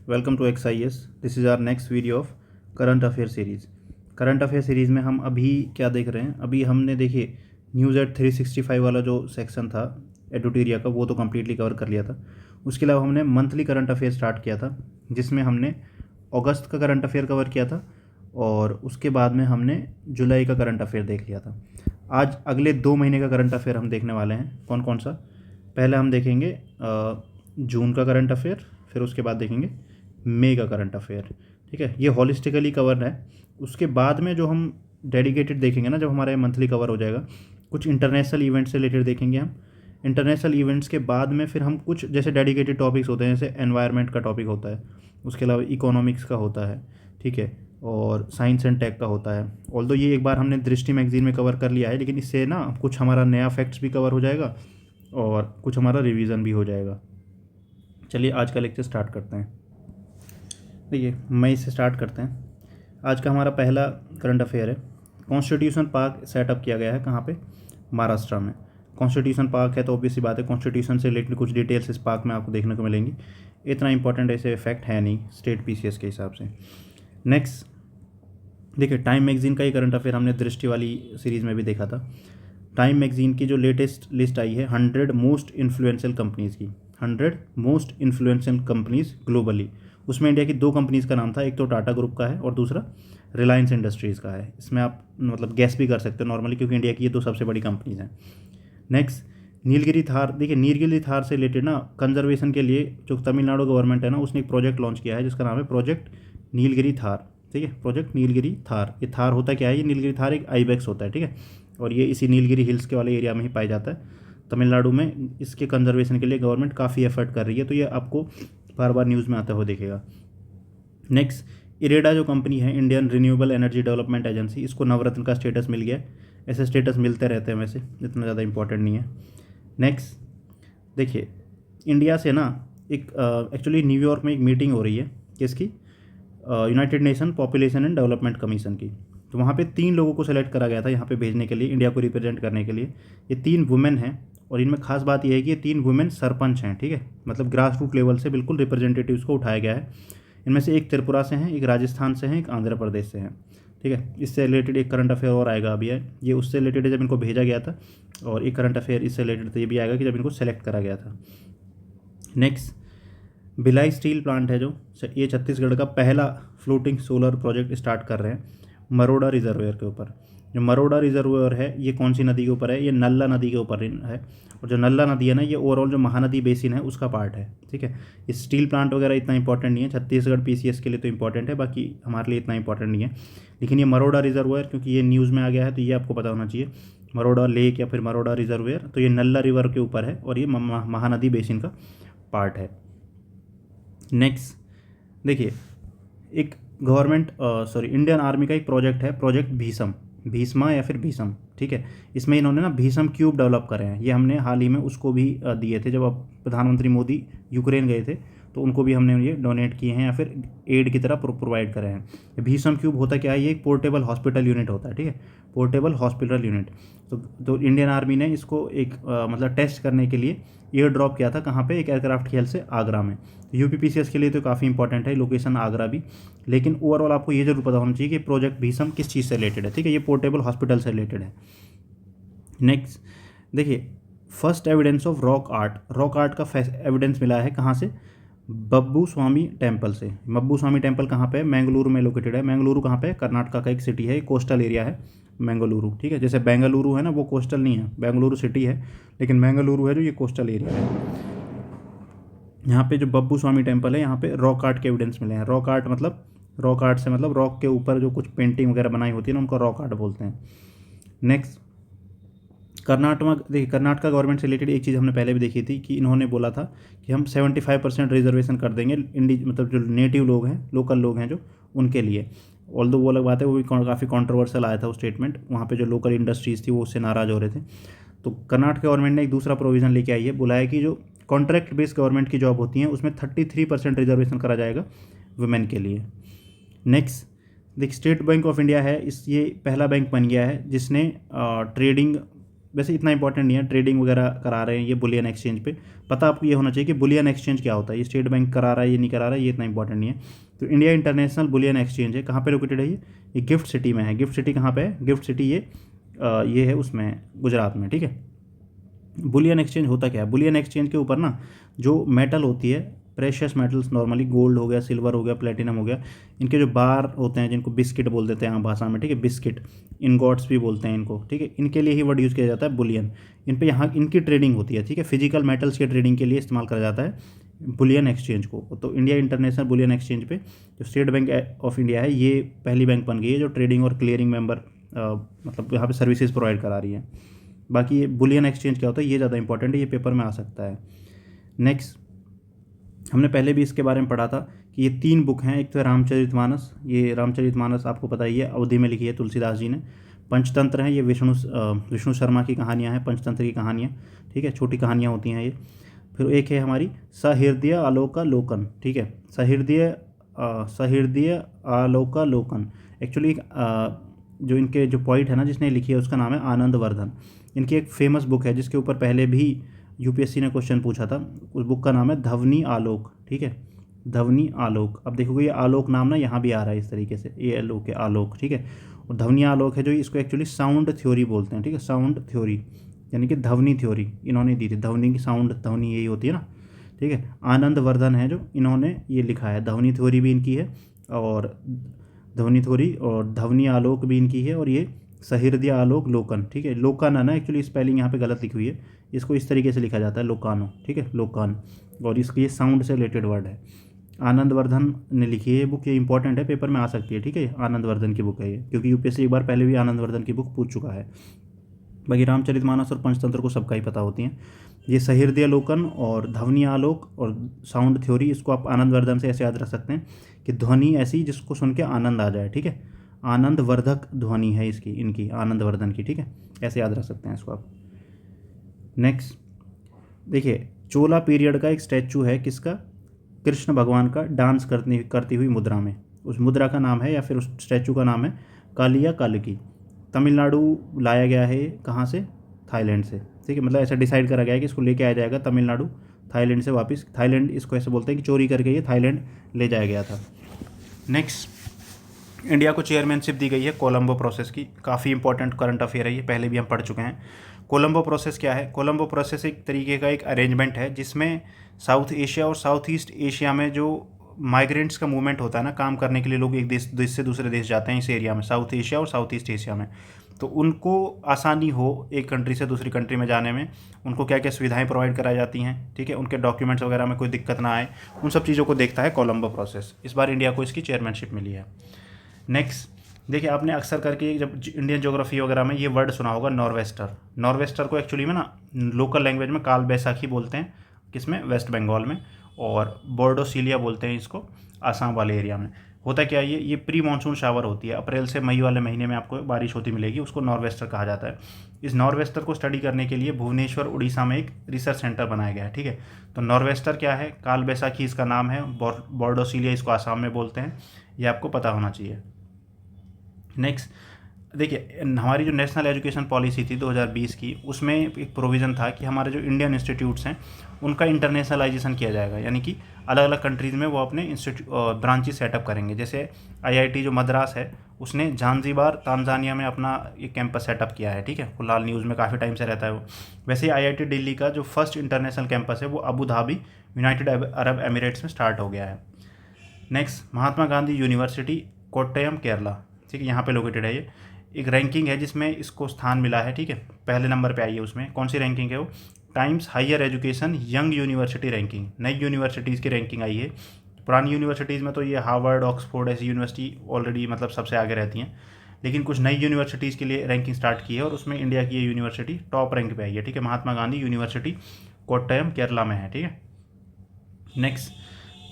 Welcome to XIS। This is our next video of current affair series. Current affair series में हम अभी क्या देख रहे हैं? अभी हमने देखिए न्यूज़ एट 365 वाला जो सेक्शन था एडुटेरिया का, वो तो कम्प्लीटली कवर कर लिया था। उसके अलावा हमने मंथली करंट अफेयर स्टार्ट किया था, जिसमें हमने अगस्त का करंट अफेयर कवर किया था और उसके बाद में हमने जुलाई का करंट अफेयर देख लिया था। आज अगले 2 महीने का करंट अफेयर हम देखने वाले हैं। कौन कौन सा? पहले हम देखेंगे जून का करंट अफेयर, फिर उसके बाद देखेंगे मई का करंट अफेयर। ठीक है, ये हॉलिस्टिकली कवर है। उसके बाद में जो हम डेडिकेटेड देखेंगे ना, जब हमारा ये मंथली कवर हो जाएगा, कुछ इंटरनेशनल इवेंट्स से रिलेटेड देखेंगे हम। इंटरनेशनल इवेंट्स के बाद में फिर हम कुछ जैसे डेडिकेटेड टॉपिक्स होते हैं, जैसे एनवायरनमेंट का टॉपिक होता है, उसके अलावा इकोनॉमिक्स का होता है, ठीक है, और साइंस एंड टेक का होता है। ऑल्दो ये एक बार हमने दृष्टि मैगजीन में कवर कर लिया है, लेकिन इससे ना कुछ हमारा नया फैक्ट्स भी कवर हो जाएगा और कुछ हमारा रिवीजन भी हो जाएगा। चलिए आज का लेक्चर स्टार्ट करते हैं। देखिए, मई से स्टार्ट करते हैं। आज का हमारा पहला करंट अफेयर है, कॉन्स्टिट्यूशन पार्क सेटअप किया गया है कहाँ पे? महाराष्ट्र में। कॉन्स्टिट्यूशन पार्क है तो ऑब्वियसली बात है, कॉन्स्टिट्यूशन से रिलेटेड कुछ डिटेल्स इस पार्क में आपको देखने को मिलेंगी। इतना इंपॉर्टेंट ऐसे फैक्ट है नहीं स्टेट PCS के हिसाब से। नेक्स्ट देखिए, टाइम मैगजीन का ही करंट अफेयर हमने दृष्टि वाली सीरीज़ में भी देखा था। टाइम मैगजीन की जो लेटेस्ट लिस्ट आई है 100 मोस्ट इन्फ्लुएंशियल कंपनीज़ की, 100 मोस्ट इन्फ्लुएंशियल कंपनीज़ ग्लोबली। उसमें इंडिया की 2 कंपनीज़ का नाम था, एक तो टाटा ग्रुप का है और दूसरा रिलायंस इंडस्ट्रीज़ का है। इसमें आप मतलब गैस भी कर सकते हो नॉर्मली, क्योंकि इंडिया की ये 2 सबसे बड़ी कंपनीज़ हैं। नेक्स्ट नीलगिरी थार। देखिए, नीलगिरी थार से रिलेटेड ना कंजर्वेशन के लिए जो तमिलनाडु गवर्नमेंट है ना, उसने एक प्रोजेक्ट लॉन्च किया है जिसका नाम है प्रोजेक्ट नीलगिरी थार। ठीक है, प्रोजेक्ट नीलगिरी थार। ये थार होता क्या है? ये नीलगिरी थार एक आइबेक्स होता है, ठीक है, और ये इसी नीलगिरी हिल्स के वाले एरिया में ही पाया जाता है तमिलनाडु में। इसके कंजर्वेशन के लिए गवर्नमेंट काफ़ी एफर्ट कर रही है, तो ये आपको बार बार न्यूज़ में आता हुआ दिखेगा। नेक्स्ट, इरेडा जो कंपनी है, Indian renewable energy development agency, इसको नवरत्न का स्टेटस मिल गया है। ऐसे स्टेटस मिलते रहते हैं, वैसे इतना ज़्यादा इंपॉर्टेंट नहीं है। नेक्स्ट देखिए, इंडिया से ना एक एक्चुअली न्यूयॉर्क में एक मीटिंग हो रही है, किसकी? United nation population and development commission की। तो वहाँ पे 3 लोगों को सेलेक्ट करा गया था यहाँ पे भेजने के लिए, इंडिया को रिप्रेजेंट करने के लिए। ये 3 वुमेन हैं और इनमें खास बात यह है कि ये 3 वुमेन सरपंच हैं, ठीक है, मतलब ग्रास रूट लेवल से बिल्कुल रिप्रेजेंटेटिव्स को उठाया गया है। इनमें से एक त्रिपुरा से हैं, एक राजस्थान से हैं, एक आंध्र प्रदेश से हैं, ठीक है। इससे रिलेटेड एक करंट अफेयर और आएगा अभी है, ये उससे रिलेटेड है जब इनको भेजा गया था, और एक करंट अफेयर इससे रिलेटेड तो ये भी आएगा कि जब इनको सेलेक्ट करा गया था। नेक्स्ट, भिलाई स्टील प्लांट है जो, ये छत्तीसगढ़ का पहला फ्लोटिंग सोलर प्रोजेक्ट स्टार्ट कर रहे हैं मरोड़ा रिजर्वायर के ऊपर। जो मरोड़ा रिजर्वायर है ये कौन सी नदी के ऊपर है? ये नल्ला नदी के ऊपर है, और जो नल्ला नदी है ना, ये ओवरऑल जो महानदी बेसिन है उसका पार्ट है, ठीक है। ये स्टील प्लांट वगैरह इतना इंपॉर्टेंट नहीं है, छत्तीसगढ़ PCS के लिए तो इंपॉर्टेंट है, बाकी हमारे लिए इतना इंपॉर्टेंट नहीं है। लेकिन ये मरोड़ा रिजर्वायर, क्योंकि ये न्यूज़ में आ गया है तो ये आपको पता होना चाहिए। मरोड़ा लेक या फिर मरोड़ा रिजर्वायर, तो ये नल्ला रिवर के ऊपर है और ये महानदी बेसिन का पार्ट है। नेक्स्ट देखिए, एक गवर्नमेंट इंडियन आर्मी का एक प्रोजेक्ट है, प्रोजेक्ट भीषम, भीष्मा या फिर भीषम, ठीक है। इसमें इन्होंने ना भीषम क्यूब डेवलप करे हैं, ये हमने हाल ही में उसको भी दिए थे जब अब प्रधानमंत्री मोदी यूक्रेन गए थे, तो उनको भी हमने ये डोनेट किए हैं या फिर एड की तरह प्रोवाइड करे हैं। भीषम क्यूब होता क्या है? ये एक पोर्टेबल हॉस्पिटल यूनिट होता है, ठीक है, पोर्टेबल हॉस्पिटल यूनिट। तो इंडियन आर्मी ने इसको एक मतलब टेस्ट करने के लिए एयर ड्रॉप किया था, कहाँ पे? एक एयरक्राफ्ट खेल से आगरा में। UP PCS के लिए तो काफ़ी इंपॉर्टेंट है लोकेशन आगरा भी, लेकिन ओवरऑल आपको ये जरूर पता होना चाहिए कि प्रोजेक्ट भीषम किस चीज़ से रिलेटेड है, ठीक है, ये पोर्टेबल हॉस्पिटल से रिलेटेड है। नेक्स्ट देखिए, first evidence of rock art, rock art का एविडेंस मिला है कहाँ से? बब्बू स्वामी टेम्पल से। बब्बू स्वामी टेम्पल कहाँ पे है? मैंगलुरु में लोकेटेड है। मैंगलुरु कहाँ पे है? कर्नाटका का एक सिटी है, कोस्टल एरिया है मैंगलुरु, ठीक है। जैसे बेंगलुरु है ना, वो कोस्टल नहीं है, बेंगलुरु सिटी है, लेकिन मैंगलुरु है जो, ये कोस्टल एरिया है। यहाँ पे जो बब्बू स्वामी टेम्पल है, यहाँ पे रॉक आर्ट के एविडेंस मिले हैं। रॉक आर्ट मतलब, रॉक आर्ट से मतलब रॉक के ऊपर जो कुछ पेंटिंग वगैरह बनाई होती है ना, उनको रॉक आर्ट बोलते हैं। नेक्स्ट, कर्नाटक, देखिए कर्नाटका गवर्नमेंट से रिलेटेड एक चीज़ हमने पहले भी देखी थी कि इन्होंने बोला था कि हम 75% रिजर्वेशन कर देंगे मतलब जो नेटिव लोग हैं, लोकल लोग हैं जो, उनके लिए। ऑल्दो वो अलग बात है, वो भी काफ़ी कॉन्ट्रोवर्शियल आया था वो स्टेटमेंट, वहाँ पे जो लोकल इंडस्ट्रीज़ थी वो उससे नाराज़ हो रहे थे। तो कर्नाटक गवर्नमेंट ने एक दूसरा प्रोविज़न लेके आई है, बोला है कि जो कॉन्ट्रैक्ट बेस्ड गवर्नमेंट की जॉब होती हैं उसमें 33% रिजर्वेशन करा जाएगा वुमेन के लिए। नेक्स्ट देख, स्टेट बैंक ऑफ इंडिया है, ये पहला बैंक बन गया है जिसने ट्रेडिंग वैसे इतना इंपॉर्टेंट नहीं है, ट्रेडिंग वगैरह करा रहे हैं ये बुलियन एक्सचेंज पे, पता आपको ये होना चाहिए कि बुलियन एक्सचेंज क्या होता है, ये स्टेट बैंक करा रहा है ये नहीं करा रहा है, ये इतना इंपॉर्टेंट नहीं है। तो इंडिया इंटरनेशनल बुलियन एक्सचेंज है, कहाँ पे लोकेटेड है ये गिफ्ट सिटी में है। गिफ्ट सिटी कहाँ पे है? गिफ्ट सिटी ये है उसमें गुजरात में, ठीक है। बुलियन एक्सचेंज होता क्या है? बुलियन एक्सचेंज के ऊपर ना जो मेटल होती है, प्रेशियस मेटल्स, नॉर्मली गोल्ड हो गया, सिल्वर हो गया, प्लेटिनम हो गया, इनके जो बार होते हैं जिनको बिस्किट बोल देते हैं आम भाषा में, ठीक है, बिस्किट, इनगॉट्स भी बोलते हैं इनको, ठीक है, इनके लिए ही वर्ड यूज़ किया जाता है बुलियन। इन पे यहाँ इनकी ट्रेडिंग होती है, ठीक है, फिजिकल मेटल्स के ट्रेडिंग के लिए इस्तेमाल करा जाता है बुलियन एक्सचेंज को। तो इंडिया इंटरनेशनल बुलियन एक्सचेंज पे जो स्टेट बैंक ऑफ इंडिया है ये पहली बैंक बन गई है जो ट्रेडिंग और क्लियरिंग मेंबर मतलब यहाँ पे सर्विसेज प्रोवाइड करा रही है। बाकी ये बुलियन एक्सचेंज क्या होता है ये ज़्यादा इंपॉर्टेंट है, ये पेपर में आ सकता है। नेक्स्ट, हमने पहले भी इसके बारे में पढ़ा था कि ये 3 बुक हैं। एक तो है रामचरितमानस, ये रामचरितमानस आपको पता ही है, अवधि में लिखी है तुलसीदास जी ने। पंचतंत्र है, ये विष्णु शर्मा की कहानियाँ हैं, पंचतंत्र की कहानियाँ, ठीक है, छोटी कहानियाँ होती हैं ये। फिर एक है हमारी सहृदय आलोकालोकन, ठीक है, सहृदय आलोकालोकन। एक्चुअली जो इनके जो पोइट है ना जिसने लिखी है उसका नाम है आनंदवर्धन। इनकी एक फेमस बुक है जिसके ऊपर पहले भी यूपीएससी ने क्वेश्चन पूछा था, उस बुक का नाम है ध्वनि आलोक, ठीक है, ध्वनि आलोक। अब देखोगे ये आलोक नाम ना यहाँ भी आ रहा है इस तरीके से, ए एल ओ के आलोक, ठीक है। और ध्वनि आलोक है जो इसको एक्चुअली साउंड थ्योरी बोलते हैं, ठीक है, साउंड थ्योरी यानी कि ध्वनि थ्योरी इन्होंने दी थी। ध्वनि की साउंड, ध्वनि यही होती है ना, ठीक है। आनंदवर्धन है जो इन्होंने ये लिखा है, ध्वनि थ्योरी भी इनकी है और ध्वनि थ्योरी और ध्वनि आलोक भी इनकी है। और ये सहृदय आलोक लोकन, ठीक है, लोकन है ना, एक्चुअली स्पेलिंग यहाँ पे गलत लिखी हुई है, इसको इस तरीके से लिखा जाता है लोकानो, ठीक है, लोकान, और इसकी ये साउंड से रिलेटेड वर्ड है। आनंदवर्धन ने लिखी है ये बुक, ये इंपॉर्टेंट है, पेपर में आ सकती है, ठीक है, आनंदवर्धन की बुक है ये, क्योंकि यूपीएससी एक बार पहले भी आनंदवर्धन की बुक पूछ चुका है। बाकी रामचरितमानस और पंचतंत्र को सबका ही पता होती हैं। ये सहृदय लोकन और ध्वनि आलोक और साउंड थ्योरी, इसको आप आनंदवर्धन से ऐसे याद रख सकते हैं कि ध्वनि ऐसी जिसको सुन के आनंद आ जाए, ठीक है, आनंदवर्धक ध्वनि है इसकी, इनकी आनंदवर्धन की, ठीक है, ऐसे याद रख सकते हैं इसको आप। नेक्स्ट देखिए, चोला पीरियड का एक स्टैचू है किसका? कृष्ण भगवान का डांस करती हुई मुद्रा में, उस मुद्रा का नाम है या फिर उस स्टैचू का नाम है कालिया कालकी। तमिलनाडु लाया गया है, कहाँ से? थाईलैंड से, ठीक है, मतलब ऐसा डिसाइड करा गया है कि इसको लेके आया जाएगा तमिलनाडु, थाईलैंड से वापस। थाईलैंड इसको ऐसे बोलते हैं कि चोरी करके ये थाईलैंड ले जाया गया था। नेक्स्ट, इंडिया को चेयरमैनशिप दी गई है कोलंबो प्रोसेस की, काफ़ी इंपॉर्टेंट करंट अफेयर है ये, पहले भी हम पढ़ चुके हैं। कोलंबो प्रोसेस क्या है? कोलंबो प्रोसेस एक तरीके का एक अरेंजमेंट है जिसमें साउथ एशिया और साउथ ईस्ट एशिया में जो माइग्रेंट्स का मूवमेंट होता है ना, काम करने के लिए लोग एक देश से दूसरे देश जाते हैं इस एरिया में, साउथ एशिया और साउथ ईस्ट एशिया में, तो उनको आसानी हो एक कंट्री से दूसरी कंट्री में जाने में, उनको क्या क्या सुविधाएं प्रोवाइड कराई जाती हैं, ठीक है, उनके डॉक्यूमेंट्स वगैरह में कोई दिक्कत ना आए, उन सब चीज़ों को देखता है कोलंबो प्रोसेस। इस बार इंडिया को इसकी चेयरमैनशिप मिली है। नेक्स्ट देखिए, आपने अक्सर करके जब इंडियन ज्योग्राफी वगैरह में ये वर्ड सुना होगा नॉर्वेस्टर। नॉर्वेस्टर को एक्चुअली में ना लोकल लैंग्वेज में काल बैसाखी बोलते हैं, किसमें? वेस्ट बंगाल में, और बोर्डोसिलिया बोलते हैं इसको आसाम वाले एरिया में। होता क्या है, ये प्री मानसून शावर होती है, अप्रैल से मई वाले महीने में आपको बारिश होती मिलेगी, उसको नॉर्वेस्टर कहा जाता है। इस नॉर्वेस्टर को स्टडी करने के लिए भुवनेश्वर उड़ीसा में एक रिसर्च सेंटर बनाया गया है, ठीक है। तो नॉर्वेस्टर क्या है? काल बैसाखी इसका नाम है, बोर्डोसिलिया इसको आसाम में बोलते हैं, ये आपको पता होना चाहिए। नेक्स्ट देखिए, हमारी जो नेशनल एजुकेशन पॉलिसी थी 2020 की, उसमें एक प्रोविज़न था कि हमारे जो इंडियन इंस्टीट्यूट्स हैं उनका इंटरनेशनलाइजेशन किया जाएगा, यानी कि अलग अलग कंट्रीज़ में वो अपने ब्रांचेस सेटअप करेंगे। जैसे आईआईटी जो मद्रास है उसने झांझीबार तांजानिया में अपना एक कैंपस सेटअप किया है, ठीक है, फिलहाल न्यूज़ में काफ़ी टाइम से रहता है वो। वैसे ही आईआईटी दिल्ली का जो फर्स्ट इंटरनेशनल कैंपस है वो Abu Dhabi United Arab Emirates में स्टार्ट हो गया है। नेक्स्ट, महात्मा गांधी यूनिवर्सिटी कोट्टयम केरला, ठीक है, यहाँ पे लोकेटेड है ये। एक रैंकिंग है जिसमें इसको स्थान मिला है, ठीक है, पहले नंबर पे आई है उसमें। कौन सी रैंकिंग है वो? Times Higher Education young university ranking, नई यूनिवर्सिटीज़ की रैंकिंग आई है। पुरानी यूनिवर्सिटीज़ में तो ये हार्वर्ड, ऑक्सफोर्ड ऐसी यूनिवर्सिटी ऑलरेडी मतलब सबसे आगे रहती हैं, लेकिन कुछ नई यूनिवर्सिटीज़ के लिए रैंकिंग स्टार्ट की है और उसमें इंडिया की ये यूनिवर्सिटी टॉप रैंक पे आई है, ठीक है, महात्मा गांधी यूनिवर्सिटी कोट्टयम केरला में है, ठीक है। नेक्स्ट,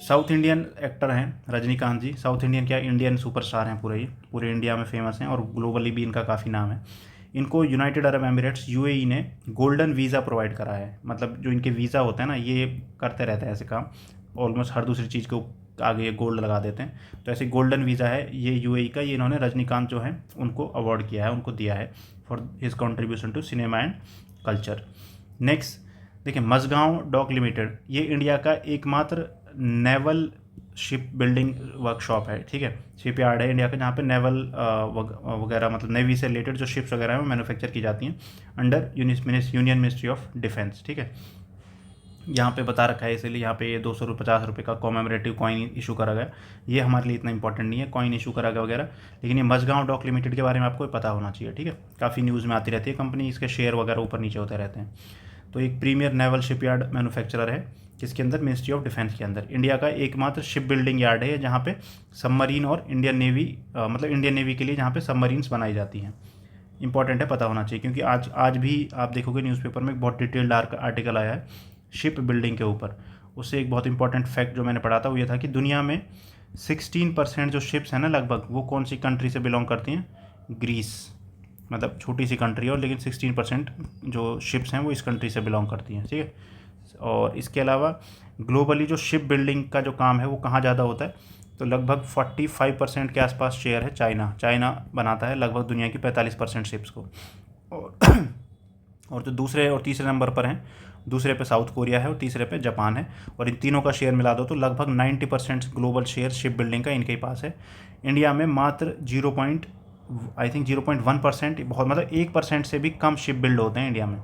साउथ इंडियन एक्टर हैं रजनीकांत जी। साउथ इंडियन क्या, इंडियन सुपरस्टार हैं, पूरे इंडिया में फेमस हैं और ग्लोबली भी इनका काफ़ी नाम है। इनको यूनाइटेड अरब एमिरेट्स यूएई ने गोल्डन वीज़ा प्रोवाइड करा है, मतलब जो इनके वीज़ा होते हैं ना ये करते रहते हैं ऐसे काम, ऑलमोस्ट हर दूसरी चीज़ को आगे ये गोल्ड लगा देते हैं। तो ऐसे गोल्डन वीज़ा है ये यूएई का, ये इन्होंने रजनीकांत जो है उनको अवार्ड किया है, उनको दिया है for his contribution to cinema and culture. Next देखिए, मझगांव डॉक लिमिटेड, ये इंडिया का एकमात्र नेवल शिप बिल्डिंग वर्कशॉप है, ठीक है, शिप यार्ड है इंडिया का, जहाँ पे नेवल वगैरह मतलब नेवी से रिलेटेड जो शिप्स वगैरह हैं वो मैन्युफैक्चर की जाती हैं under union ministry of defence, ठीक है। यहाँ पे बता रखा है, इसलिए यहाँ पे ये 250 रुपये का कॉमेमोरेटिव कॉइन इशू करा गया। ये हमारे लिए इतना इंपॉर्टेंट नहीं है कॉइन इशू करा गया वगैरह, लेकिन ये मझगांव डॉक लिमिटेड के बारे में आपको पता होना चाहिए, ठीक है। काफ़ी न्यूज़ में आती रहती है कंपनी, इसके शेयर वगैरह ऊपर नीचे होते रहते हैं। तो एक प्रीमियर नेवल शिपयार्ड मैन्युफैक्चरर है, जिसके अंदर मिनिस्ट्री ऑफ डिफेंस के अंदर इंडिया का एकमात्र शिप बिल्डिंग यार्ड है, जहाँ पे सबमरीन और इंडियन नेवी मतलब इंडियन नेवी के लिए जहाँ पे सबमरीन्स बनाई जाती हैं। इंपॉर्टेंट है, पता होना चाहिए, क्योंकि आज भी आप देखोगे न्यूज़पेपर में एक बहुत डिटेल्ड आर्टिकल आया है शिप बिल्डिंग के ऊपर। उससे एक बहुत इंपॉर्टेंट फैक्ट जो मैंने पढ़ा था वो ये था कि दुनिया में 16% जो शिप्स हैं ना लगभग, वो कौन सी कंट्री से बिलोंग करती हैं? ग्रीस, मतलब छोटी सी कंट्री है और लेकिन 16% जो शिप्स हैं वो इस कंट्री से बिलोंग करती हैं, ठीक है। और इसके अलावा ग्लोबली जो शिप बिल्डिंग का जो काम है वो कहाँ ज़्यादा होता है? तो लगभग 45% के आसपास शेयर है चाइना बनाता है लगभग दुनिया की 45% शिप्स को। और जो दूसरे और तीसरे नंबर पर हैं, दूसरे पे साउथ कोरिया है और तीसरे पे जापान है, और इन तीनों का शेयर मिला दो तो लगभग 90% ग्लोबल शेयर शिप बिल्डिंग का इनके ही पास है। इंडिया में मात्र 0.1%, बहुत मतलब 1% से भी कम शिप बिल्ड होते हैं इंडिया में।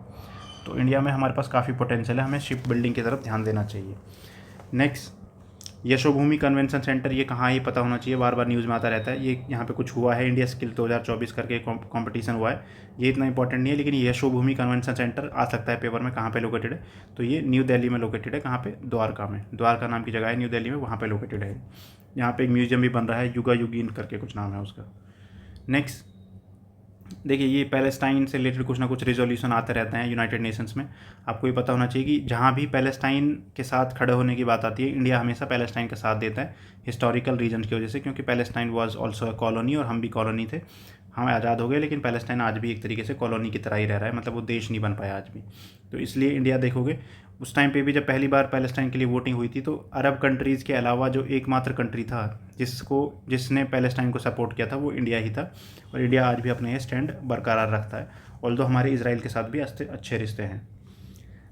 तो इंडिया में हमारे पास काफ़ी पोटेंशियल है, हमें शिप बिल्डिंग की तरफ ध्यान देना चाहिए। नेक्स्ट, यशोभूमि कन्वेंशन सेंटर, ये कहाँ है ये पता होना चाहिए, बार बार न्यूज़ में आता रहता है। ये यहाँ पे कुछ हुआ है, इंडिया स्किल 2024 करके कंपटीशन हुआ है, ये इतना इंपॉर्टेंट नहीं है, लेकिन यशोभूमि कन्वेंशन सेंटर आ सकता है पेपर में, कहाँ पे लोकेटेड है? तो ये न्यू दिल्ली में लोकेटेड है। कहाँ पे? द्वारका में, द्वारका नाम की जगह है न्यू दिल्ली में, वहाँ पर लोकेटेड है। यहाँ पर एक म्यूजियम भी बन रहा है, युगा युगीन करके कुछ नाम है उसका। नेक्स्ट देखिए, ये पैलेस्टाइन से रिलेटेड कुछ ना कुछ रिजोल्यूशन आते रहते हैं यूनाइटेड नेशंस में। आपको ये पता होना चाहिए कि जहाँ भी पैलेस्टाइन के साथ खड़े होने की बात आती है, इंडिया हमेशा पैलेस्टाइन का साथ देता है हिस्टोरिकल रीजन की वजह से, क्योंकि Palestine was also a colony और हम भी कॉलोनी थे। हम आज़ाद हो गए, लेकिन पैलेस्टाइन आज भी एक तरीके से कॉलोनी की तरह ही रह रहा है, मतलब वो देश नहीं बन पाया आज भी। तो इसलिए इंडिया देखोगे उस टाइम पे भी जब पहली बार पैलेस्टाइन के लिए वोटिंग हुई थी, तो अरब कंट्रीज़ के अलावा जो एकमात्र कंट्री था जिसने पैलेस्टाइन को सपोर्ट किया था वो इंडिया ही था। और इंडिया आज भी अपने ये स्टैंड बरकरार रखता है, ऑल्दो हमारे इजराइल के साथ भी अच्छे रिश्ते हैं।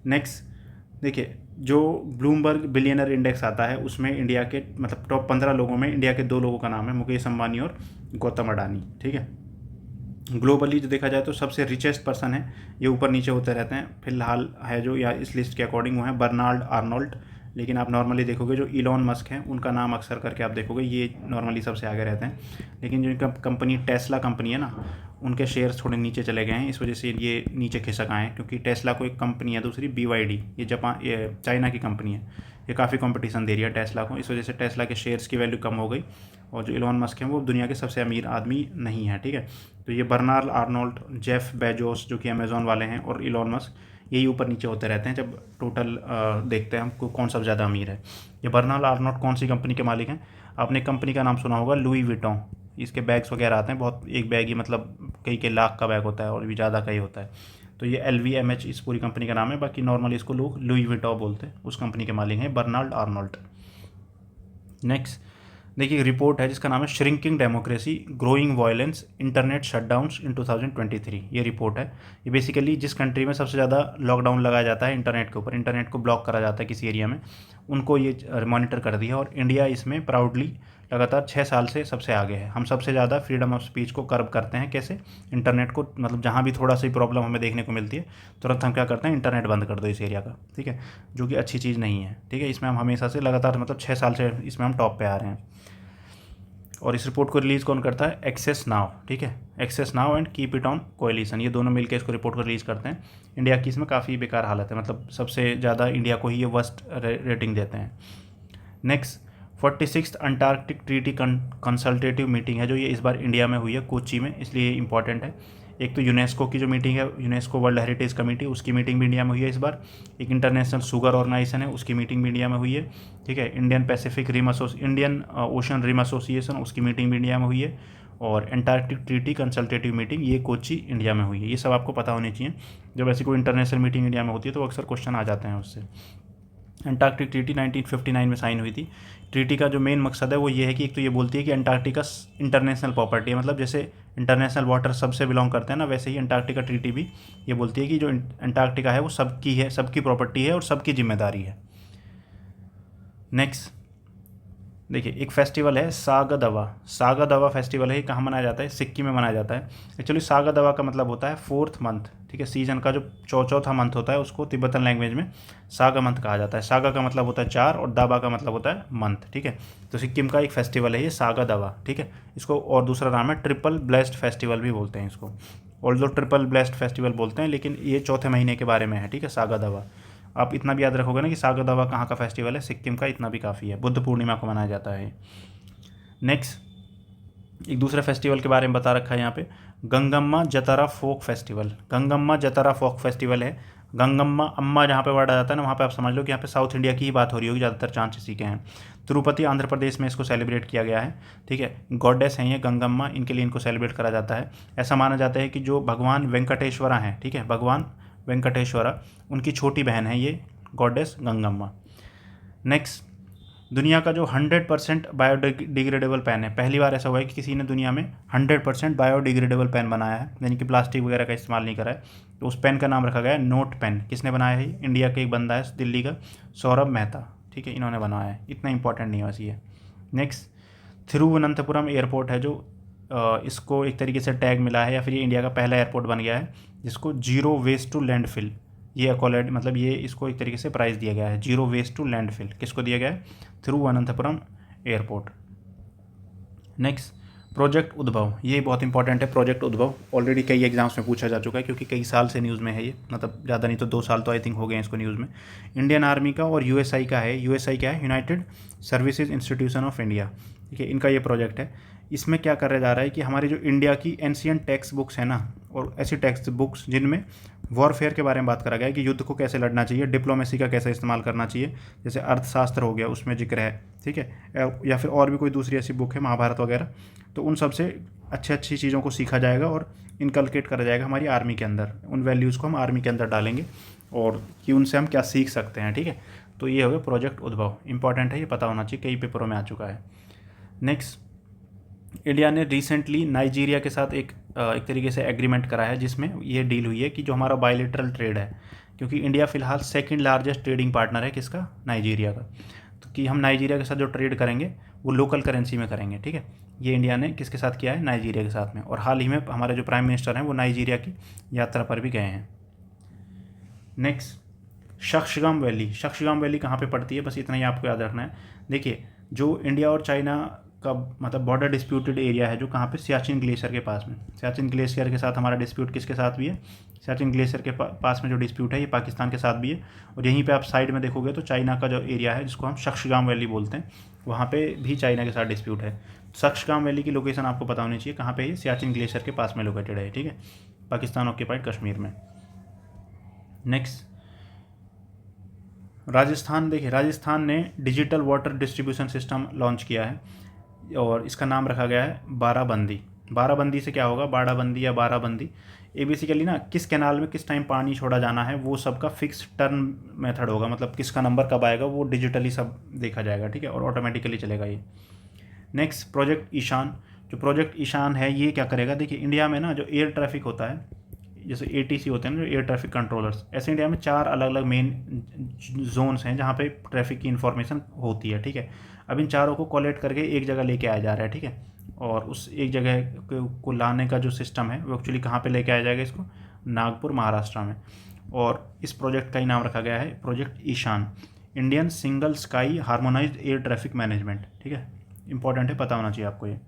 नेक्स्ट देखिए, जो ब्लूमबर्ग बिलियनर इंडेक्स आता है उसमें इंडिया के मतलब टॉप 15 लोगों में इंडिया के 2 लोगों का नाम है, मुकेश अंबानी और गौतम अडानी, ठीक है। ग्लोबली जो देखा जाए तो सबसे रिचेस्ट पर्सन है, ये ऊपर नीचे होते रहते हैं, फिलहाल है जो या इस लिस्ट के अकॉर्डिंग वो है बर्नार्ड आर्नोल्ड। लेकिन आप नॉर्मली देखोगे जो इलॉन मस्क हैं उनका नाम अक्सर करके आप देखोगे, ये नॉर्मली सबसे आगे रहते हैं। लेकिन जो कंपनी टेस्ला कंपनी है ना, उनके शेयर्स थोड़े नीचे चले गए हैं, इस वजह से ये नीचे खिसक आए हैं, क्योंकि टेस्ला को एक कंपनी है दूसरी BYD, ये चाइना की कंपनी है, ये काफ़ी कंपटीशन दे रही है टेस्ला को, इस वजह से टेस्ला के शेयर्स की वैल्यू कम हो गई। और जो इलॉन मस्क हैं वो दुनिया के सबसे अमीर आदमी नहीं है, ठीक है। तो ये बर्नार्ड आर्नोल्ड, जेफ बेजोस जो कि अमेजोन वाले हैं, और इलॉन मस्क, यही ऊपर नीचे होते रहते हैं जब टोटल देखते हैं हमको कौन सबसे ज़्यादा अमीर है। ये बर्नार्ड आर्नोल्ड कौन सी कंपनी के मालिक हैं? आपने कंपनी का नाम सुना होगा, लुई विटॉन। इसके बैग्स वगैरह आते हैं बहुत, एक बैग ही मतलब कई लाख का बैग होता है और भी ज़्यादा का ही होता है। तो ये LVMH इस पूरी कंपनी का नाम है, बाकी नॉर्मली इसको लोग लुई विटॉन बोलते हैं। उस कंपनी के मालिक हैं बर्नार्ड आर्नोल्ड। नेक्स्ट देखिए, रिपोर्ट है जिसका नाम है shrinking democracy, growing violence, internet shutdowns in 2023। ये रिपोर्ट है, ये बेसिकली जिस कंट्री में सबसे ज़्यादा लॉकडाउन लगाया जाता है इंटरनेट के ऊपर, इंटरनेट को ब्लॉक करा जाता है किसी एरिया में, उनको ये मॉनिटर कर दिया। और इंडिया इसमें प्राउडली लगातार 6 साल से सबसे आगे है। हम सबसे ज़्यादा फ्रीडम ऑफ स्पीच को कर्व करते हैं, कैसे? इंटरनेट को, मतलब जहाँ भी थोड़ा सी प्रॉब्लम हमें देखने को मिलती है तुरंत हम क्या करते हैं, इंटरनेट बंद कर दो इस एरिया का, ठीक है, जो कि अच्छी चीज़ नहीं है, ठीक है। इसमें हम हमेशा से लगातार मतलब 6 साल से इसमें हम टॉप पे आ रहे हैं। और इस रिपोर्ट को रिलीज़ कौन करता है? एक्सेस नाउ, ठीक है, access now and keep it on coalition, ये दोनों मिलकर इसको रिपोर्ट को रिलीज़ करते हैं। इंडिया की इसमें काफ़ी बेकार हालत है, मतलब सबसे ज़्यादा इंडिया को ही ये वर्स्ट रेटिंग देते हैं। Next 46th Antarctic treaty consultative meeting है जो ये इस बार इंडिया में हुई है, कोच्चि में, इसलिए इंपॉर्टेंट है। एक तो यूनेस्को की जो मीटिंग है, यूनेस्को वर्ल्ड हेरिटेज कमेटी, उसकी मीटिंग भी इंडिया में हुई है इस बार। एक इंटरनेशनल शुगर ऑर्गेनाइजेशन है, उसकी मीटिंग भी इंडिया में हुई है, ठीक है। इंडियन ओशन रिम एसोसिएशन, उसकी मीटिंग भी इंडिया में हुई है। और अंटार्कटिक ट्रीटी कंसल्टेटिव मीटिंग, ये कोच्चि इंडिया में हुई है। ये सब आपको पता होनी चाहिए, जब ऐसी कोई इंटरनेशनल मीटिंग इंडिया में होती है तो अक्सर क्वेश्चन आ जाते हैं उससे। अंटार्कटिक ट्रीटी 1959 में साइन हुई थी। ट्रीटी का जो मेन मकसद है वो ये है कि एक तो ये बोलती है कि अंटार्कटिका इंटरनेशनल प्रॉपर्टी है, मतलब जैसे इंटरनेशनल वाटर सबसे बिलोंग करते हैं ना, वैसे ही अंटार्कटिका ट्रीटी भी ये बोलती है कि जो अंटार्कटिका है वो सबकी है, सबकी प्रॉपर्टी है और सबकी जिम्मेदारी है। नेक्स्ट देखिए, एक फेस्टिवल है सागा दावा। सागा दावा फेस्टिवल है, ये कहाँ मनाया जाता है? सिक्किम में मनाया जाता है। एक्चुअली सागा दावा का मतलब होता है फोर्थ मंथ, ठीक है। सीजन का जो चौथा मंथ होता है उसको तिब्बतन लैंग्वेज में सागा मंथ कहा जाता है। सागा का मतलब होता है 4 और दावा का मतलब होता है मंथ, ठीक है। तो सिक्किम का एक फेस्टिवल है ये सागा दावा, ठीक है। इसको और दूसरा नाम है ट्रिपल ब्लेस्ड फेस्टिवल भी बोलते हैं इसको। और जो ट्रिपल ब्लेस्ड फेस्टिवल बोलते हैं, लेकिन ये चौथे महीने के बारे में है, ठीक है, सागा दावा। आप इतना भी याद रखोगे ना कि सागा दावा कहाँ का फेस्टिवल है, सिक्किम का, इतना भी काफ़ी है। बुद्ध पूर्णिमा को मनाया जाता है। नेक्स्ट एक दूसरे फेस्टिवल के बारे में बता रखा है यहाँ पे, गंगम्मा जतरा फोक फेस्टिवल। गंगम्मा जतरा फोक फेस्टिवल है। गंगम्मा अम्मा जहाँ पे वर्ड आ जाता है ना, वहाँ पे आप समझ लो कि यहाँ पे साउथ इंडिया की ही बात हो रही होगी, ज़्यादातर चांस इसी के हैं। तिरुपति आंध्र प्रदेश में इसको सेलिब्रेट किया गया है, ठीक है। गॉडेस हैं ये गंगम्मा, इनके लिए इनको सेलिब्रेट करा जाता है। ऐसा माना जाता है कि जो भगवान वेंकटेश्वरा हैं, ठीक है, भगवान वेंकटेश्वरा, उनकी छोटी बहन है ये गॉडेस गंगम्मा। नेक्स्ट, दुनिया का जो 100% बायोडिग्रेडेबल पेन है, पहली बार ऐसा हुआ है कि किसी ने दुनिया में 100% बायोडिग्रेडेबल पेन बनाया है, यानी कि प्लास्टिक वगैरह का इस्तेमाल नहीं करा है। तो उस पेन का नाम रखा गया है नोट पेन। किसने बनाया है? इंडिया का एक बंदा है दिल्ली का, सौरभ मेहता, ठीक है, इन्होंने बनाया है। इतना इंपॉर्टेंट नहीं है वैसे ये। नेक्स्ट, थिरुवनंतपुरम एयरपोर्ट है जो इसको एक तरीके से टैग मिला है, या फिर ये इंडिया का पहला एयरपोर्ट बन गया है जिसको जीरो वेस्ट टू लैंडफिल, ये अकॉलेड, मतलब ये इसको एक तरीके से प्राइज़ दिया गया है, जीरो वेस्ट टू लैंडफिल। किसको दिया गया है? थिरुवनंतपुरम एयरपोर्ट। नेक्स्ट, प्रोजेक्ट उद्भव, ये बहुत इंपॉर्टेंट है। प्रोजेक्ट उद्भव ऑलरेडी कई एग्जाम्स में पूछा जा चुका है, क्योंकि कई साल से न्यूज़ में है ये, मतलब ज़्यादा नहीं तो 2 साल तो आई थिंक हो गए हैं इसको न्यूज़ में। इंडियन आर्मी का और यूएसआई का है। यूएसआई क्या है? United services institution of India, ठीक है, इनका ये प्रोजेक्ट है। इसमें क्या करने जा रहा है कि हमारी जो इंडिया की एंशियंट टेक्स्ट बुक्स है ना, और ऐसी टेक्स्ट बुक्स जिनमें वॉरफेयर के बारे में बात करा गया है कि युद्ध को कैसे लड़ना चाहिए, डिप्लोमेसी का कैसे इस्तेमाल करना चाहिए, जैसे अर्थशास्त्र हो गया उसमें जिक्र है, ठीक है, या फिर और भी कोई दूसरी ऐसी बुक है, महाभारत वगैरह, तो उन सबसे अच्छी चीज़ों को सीखा जाएगा और इनकलकेट करा जाएगा हमारी आर्मी के अंदर। उन वैल्यूज़ को हम आर्मी के अंदर डालेंगे और कि उनसे हम क्या सीख सकते हैं, ठीक है। तो ये हो गया प्रोजेक्ट उद्भव, इंपॉर्टेंट है, ये पता होना चाहिए, कई पेपरों में आ चुका है। नेक्स्ट, इंडिया ने रिसेंटली नाइजीरिया के साथ एक तरीके से एग्रीमेंट करा है, जिसमें ये डील हुई है कि जो हमारा बायलैटरल ट्रेड है, क्योंकि इंडिया फ़िलहाल सेकंड लार्जेस्ट ट्रेडिंग पार्टनर है किसका? नाइजीरिया का। तो कि हम नाइजीरिया के साथ जो ट्रेड करेंगे वो लोकल करेंसी में करेंगे, ठीक है। ये इंडिया ने किसके साथ किया है? नाइजीरिया के साथ में। और हाल ही में हमारे जो प्राइम मिनिस्टर हैं वो नाइजीरिया की यात्रा पर भी गए हैं। Next, Shaksgam valley. Shaksgam valley कहाँ पे पड़ती है? बस इतना ही आपको याद रखना है। देखिए, जो इंडिया और चाइना का मतलब बॉर्डर डिस्प्यूटेड एरिया है, जो कहाँ पे? सियाचिन ग्लेशियर के पास में। सियाचिन ग्लेशियर के साथ हमारा डिस्प्यूट किसके साथ भी है? सियाचिन ग्लेशियर के पास में जो डिस्प्यूट है ये पाकिस्तान के साथ भी है। और यहीं पे आप साइड में देखोगे तो चाइना का जो एरिया है, जिसको हम शक्सगाम वैली बोलते हैं, वहाँ पे भी चाइना के साथ डिस्प्यूट है। शक्सगाम वैली की लोकेशन आपको पता होनी चाहिए, कहाँ पे है? सियाचिन ग्लेशियर के पास में लोकेटेड है, ठीक है, पाकिस्तान ऑक्यूपाइड कश्मीर में। नेक्स्ट, राजस्थान। देखिए, राजस्थान ने digital water distribution system launch किया है और इसका नाम रखा गया है बाराबंदी। बाराबंदी से क्या होगा? बाड़ाबंदी या बाराबंदी, ये बेसिकली ना किस कैनाल में किस टाइम पानी छोड़ा जाना है वो सबका फिक्स टर्न मेथड होगा, मतलब किसका नंबर कब आएगा वो डिजिटली सब देखा जाएगा, ठीक है, और ऑटोमेटिकली चलेगा ये। Next, project Ishan. जो प्रोजेक्ट ईशान है ये क्या करेगा? देखिए, इंडिया में ना जो एयर ट्रैफिक होता है, जैसे ATC होते हैं ना, जो एयर ट्रैफिक कंट्रोलर्स, ऐसे इंडिया में 4 अलग अलग मेन जोन्स हैं जहाँ पे ट्रैफिक की इन्फॉर्मेशन होती है, ठीक है। अब इन चारों को कोलेक्ट करके एक जगह लेके आया जा रहा है, ठीक है, और उस एक जगह को लाने का जो सिस्टम है वो एक्चुअली कहाँ पे लेके आया जाएगा? इसको नागपुर, महाराष्ट्र में। और इस प्रोजेक्ट का ही नाम रखा गया है project Ishan, Indian single sky harmonised air traffic management, ठीक है, इंपॉर्टेंट है, पता होना चाहिए आपको ये।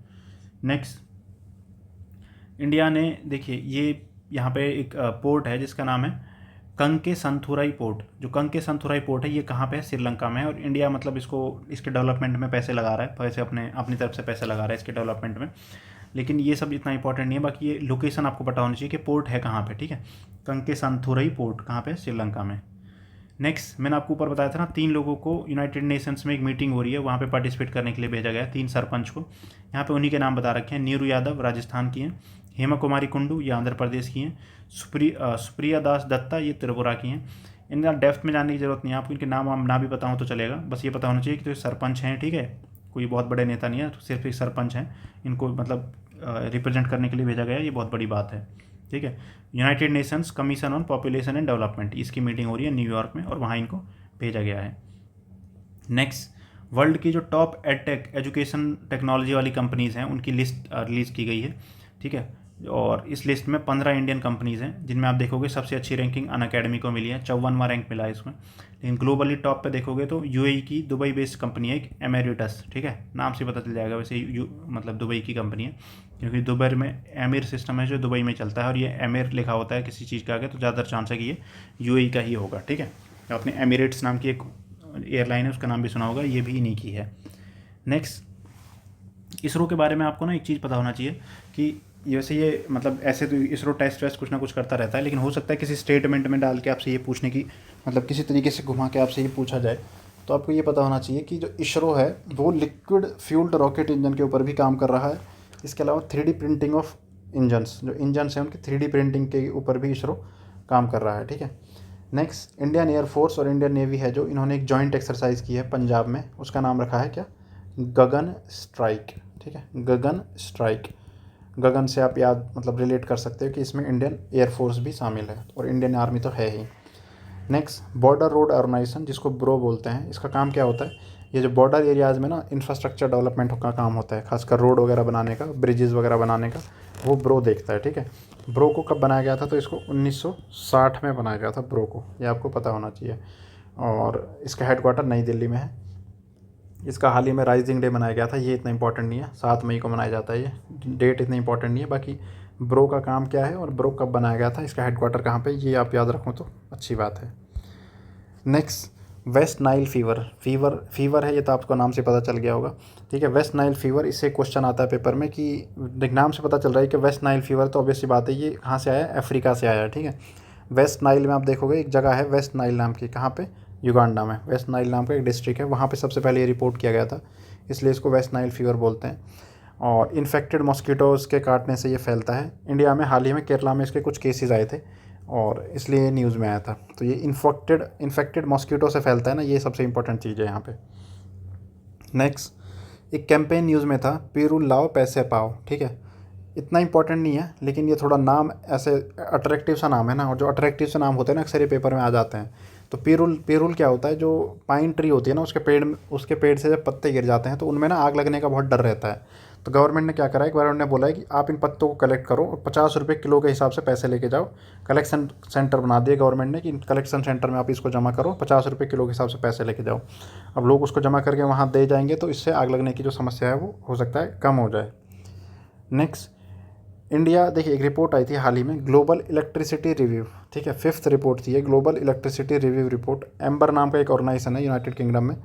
नेक्स्ट, इंडिया ने, देखिए, ये यहाँ पे एक पोर्ट है जिसका नाम है कंके संथुराई पोर्ट। जो कंके संथुराई पोर्ट है ये कहाँ पे है? श्रीलंका में है। और इंडिया मतलब इसके डेवलपमेंट में पैसे लगा रहा है, पैसे अपनी तरफ से पैसे लगा रहा है इसके डेवलपमेंट में। लेकिन ये सब इतना इंपॉर्टेंट नहीं है, बाकी ये लोकेशन आपको पता होनी चाहिए कि पोर्ट है कहाँ पे, ठीक है। कंके संथुराई पोर्ट कहाँ पे? श्रीलंका में। नेक्स्ट, मैंने आपको ऊपर बताया था ना, 3 लोगों को यूनाइटेड नेशंस में एक मीटिंग हो रही है, वहाँ पे पार्टिसिपेट करने के लिए भेजा गया है 3 सरपंच को। यहाँ पे उन्हीं के नाम बता रखे हैं। नीरू यादव राजस्थान की हैं, हेमा कुमारी कुंडू ये आंध्र प्रदेश की हैं, सुप्रिया दास दत्ता ये त्रिपुरा की हैं, इनका डेप्थ में जानने की ज़रूरत नहीं है आपको, इनके नाम वाम ना भी पता हो तो चलेगा, बस ये पता होना चाहिए कि तो सरपंच हैं, ठीक है, कोई बहुत बड़े नेता नहीं है, तो सिर्फ एक सरपंच हैं, इनको मतलब रिप्रेजेंट करने के लिए भेजा गया है, ये बहुत बड़ी बात है, ठीक है। United Nations commission on population and development, इसकी मीटिंग हो रही है न्यूयॉर्क में और वहाँ इनको भेजा गया है। नेक्स्ट, वर्ल्ड की जो टॉप एडटेक एजुकेशन टेक्नोलॉजी वाली कंपनीज़ हैं उनकी लिस्ट रिलीज़ की गई है, ठीक है, और इस लिस्ट में 15 इंडियन कंपनीज़ हैं, जिनमें आप देखोगे सबसे अच्छी रैंकिंग अनअकैडमी को मिली है, 54वां रैंक मिला है इसमें। लेकिन ग्लोबली टॉप पे देखोगे तो यूएई की दुबई बेस्ड कंपनी है एक एमेरिटस, ठीक है, नाम से पता चल जाएगा, वैसे मतलब दुबई की कंपनी है, क्योंकि दुबई में एमिर सिस्टम है जो दुबई में चलता है, और ये एमिर लिखा होता है किसी चीज़ का आगे तो ज़्यादा चांस है कि ये यूएई का ही होगा, ठीक है। आपने एमिरेट्स नाम की एक एयरलाइन है उसका नाम भी सुना होगा, ये भी इन्हीं की है। नेक्स्ट, इसरो के बारे में आपको ना एक चीज़ पता होना चाहिए कि वैसे ये मतलब ऐसे तो इसरो टेस्ट वेस्ट कुछ ना कुछ करता रहता है, लेकिन हो सकता है किसी स्टेटमेंट में डाल के आपसे ये पूछने की मतलब किसी तरीके से घुमा के आपसे ये पूछा जाए, तो आपको ये पता होना चाहिए कि जो इसरो है वो लिक्विड फ्यूल्ड रॉकेट इंजन के ऊपर भी काम कर रहा है। इसके अलावा 3D प्रिंटिंग ऑफ इंजन्स, जो इंजन्स हैं उनकी 3D प्रिंटिंग के ऊपर भी इसरो काम कर रहा है, ठीक है। नेक्स्ट, इंडियन एयरफोर्स और इंडियन नेवी है जो इन्होंने एक जॉइंट एक्सरसाइज की है पंजाब में, उसका नाम रखा है क्या, गगन स्ट्राइक, ठीक है, गगन स्ट्राइक। गगन से आप याद मतलब रिलेट कर सकते हो कि इसमें इंडियन एयरफोर्स भी शामिल है और इंडियन आर्मी तो है ही। नेक्स्ट, बॉर्डर रोड ऑर्गेनाइजेशन, जिसको ब्रो बोलते हैं, इसका काम क्या होता है, ये जो बॉर्डर एरियाज़ में ना इंफ्रास्ट्रक्चर डेवलपमेंट का काम होता है, खासकर रोड वगैरह बनाने का, ब्रिजेज़ वगैरह बनाने का, वो ब्रो देखता है, ठीक है। ब्रो को कब बनाया गया था, तो इसको 1960 में बनाया गया था ब्रो को, ये आपको पता होना चाहिए, और इसका हेडक्वार्टर नई दिल्ली में है। इसका हाल ही में राइजिंग डे मनाया गया था, ये इतना इंपॉर्टेंट नहीं है, 7 मई को मनाया जाता है, ये डेट इतनी इंपॉर्टेंट नहीं है। बाकी ब्रो का काम क्या है और ब्रो कब बनाया गया था, इसका हेडक्वार्टर कहाँ पे, ये आप याद रखो तो अच्छी बात है। नेक्स्ट, वेस्ट नाइल फीवर है, ये तो आपको नाम से पता चल गया होगा, ठीक है। वेस्ट नाइल फीवर, इससे क्वेश्चन आता है पेपर में कि नाम से पता चल रहा है कि वेस्ट नाइल फीवर, तो ऑब्वियसली बात है ये कहाँ से आया है, अफ्रीका से आया है, ठीक है। वेस्ट नाइल में आप देखोगे एक जगह है वेस्ट नाइल नाम की, कहाँ पे, युगांडा में वेस्ट नाइल नाम का एक डिस्ट्रिक्ट है, वहाँ पे सबसे पहले ये रिपोर्ट किया गया था, इसलिए इसको वेस्ट नाइल फीवर बोलते हैं। और इन्फेक्टेड मॉस्किटोज़ के काटने से ये फैलता है। इंडिया में हाल ही में केरला में इसके कुछ केसेस आए थे और इसलिए ये न्यूज़ में आया था। तो ये इन्फेक्टेड मॉस्किटो से फैलता है ना, ये सबसे इंपॉर्टेंट चीज़ है यहाँ पे। नेक्स्ट, एक कैंपेन न्यूज़ में था, पीरुल लाओ पैसे पाओ, ठीक है, इतना इंपॉर्टेंट नहीं है, लेकिन ये थोड़ा नाम ऐसे अट्रैक्टिव सा नाम है ना, और जो अट्रैक्टिव से नाम होते हैं ना अक्सर ये पेपर में आ जाते हैं। तो पीरुल क्या होता है, जो पाइन ट्री होती है ना उसके पेड़ से जब पत्ते गिर जाते हैं तो उनमें ना आग लगने का बहुत डर रहता है। तो गवर्नमेंट ने क्या करा है, एक बार उन्होंने बोला है कि आप इन पत्तों को कलेक्ट करो और 50 रुपये किलो के हिसाब से पैसे लेके जाओ। कलेक्शन सेंटर बना दिए गवर्नमेंट ने कि कलेक्शन सेंटर में आप इसको जमा करो, 50 रुपये किलो के हिसाब से पैसे लेके जाओ। अब लोग उसको जमा करके वहाँ दे जाएंगे तो इससे आग लगने की जो समस्या है वो हो सकता है कम हो जाए। नेक्स्ट, इंडिया, देखिए एक रिपोर्ट आई थी हाल ही में, ग्लोबल इलेक्ट्रिसिटी रिव्यू, ठीक है, 5th रिपोर्ट थी ये, global electricity review report. Amber नाम का एक ऑर्गेनाइजेशन है यूनाइटेड किंगडम में,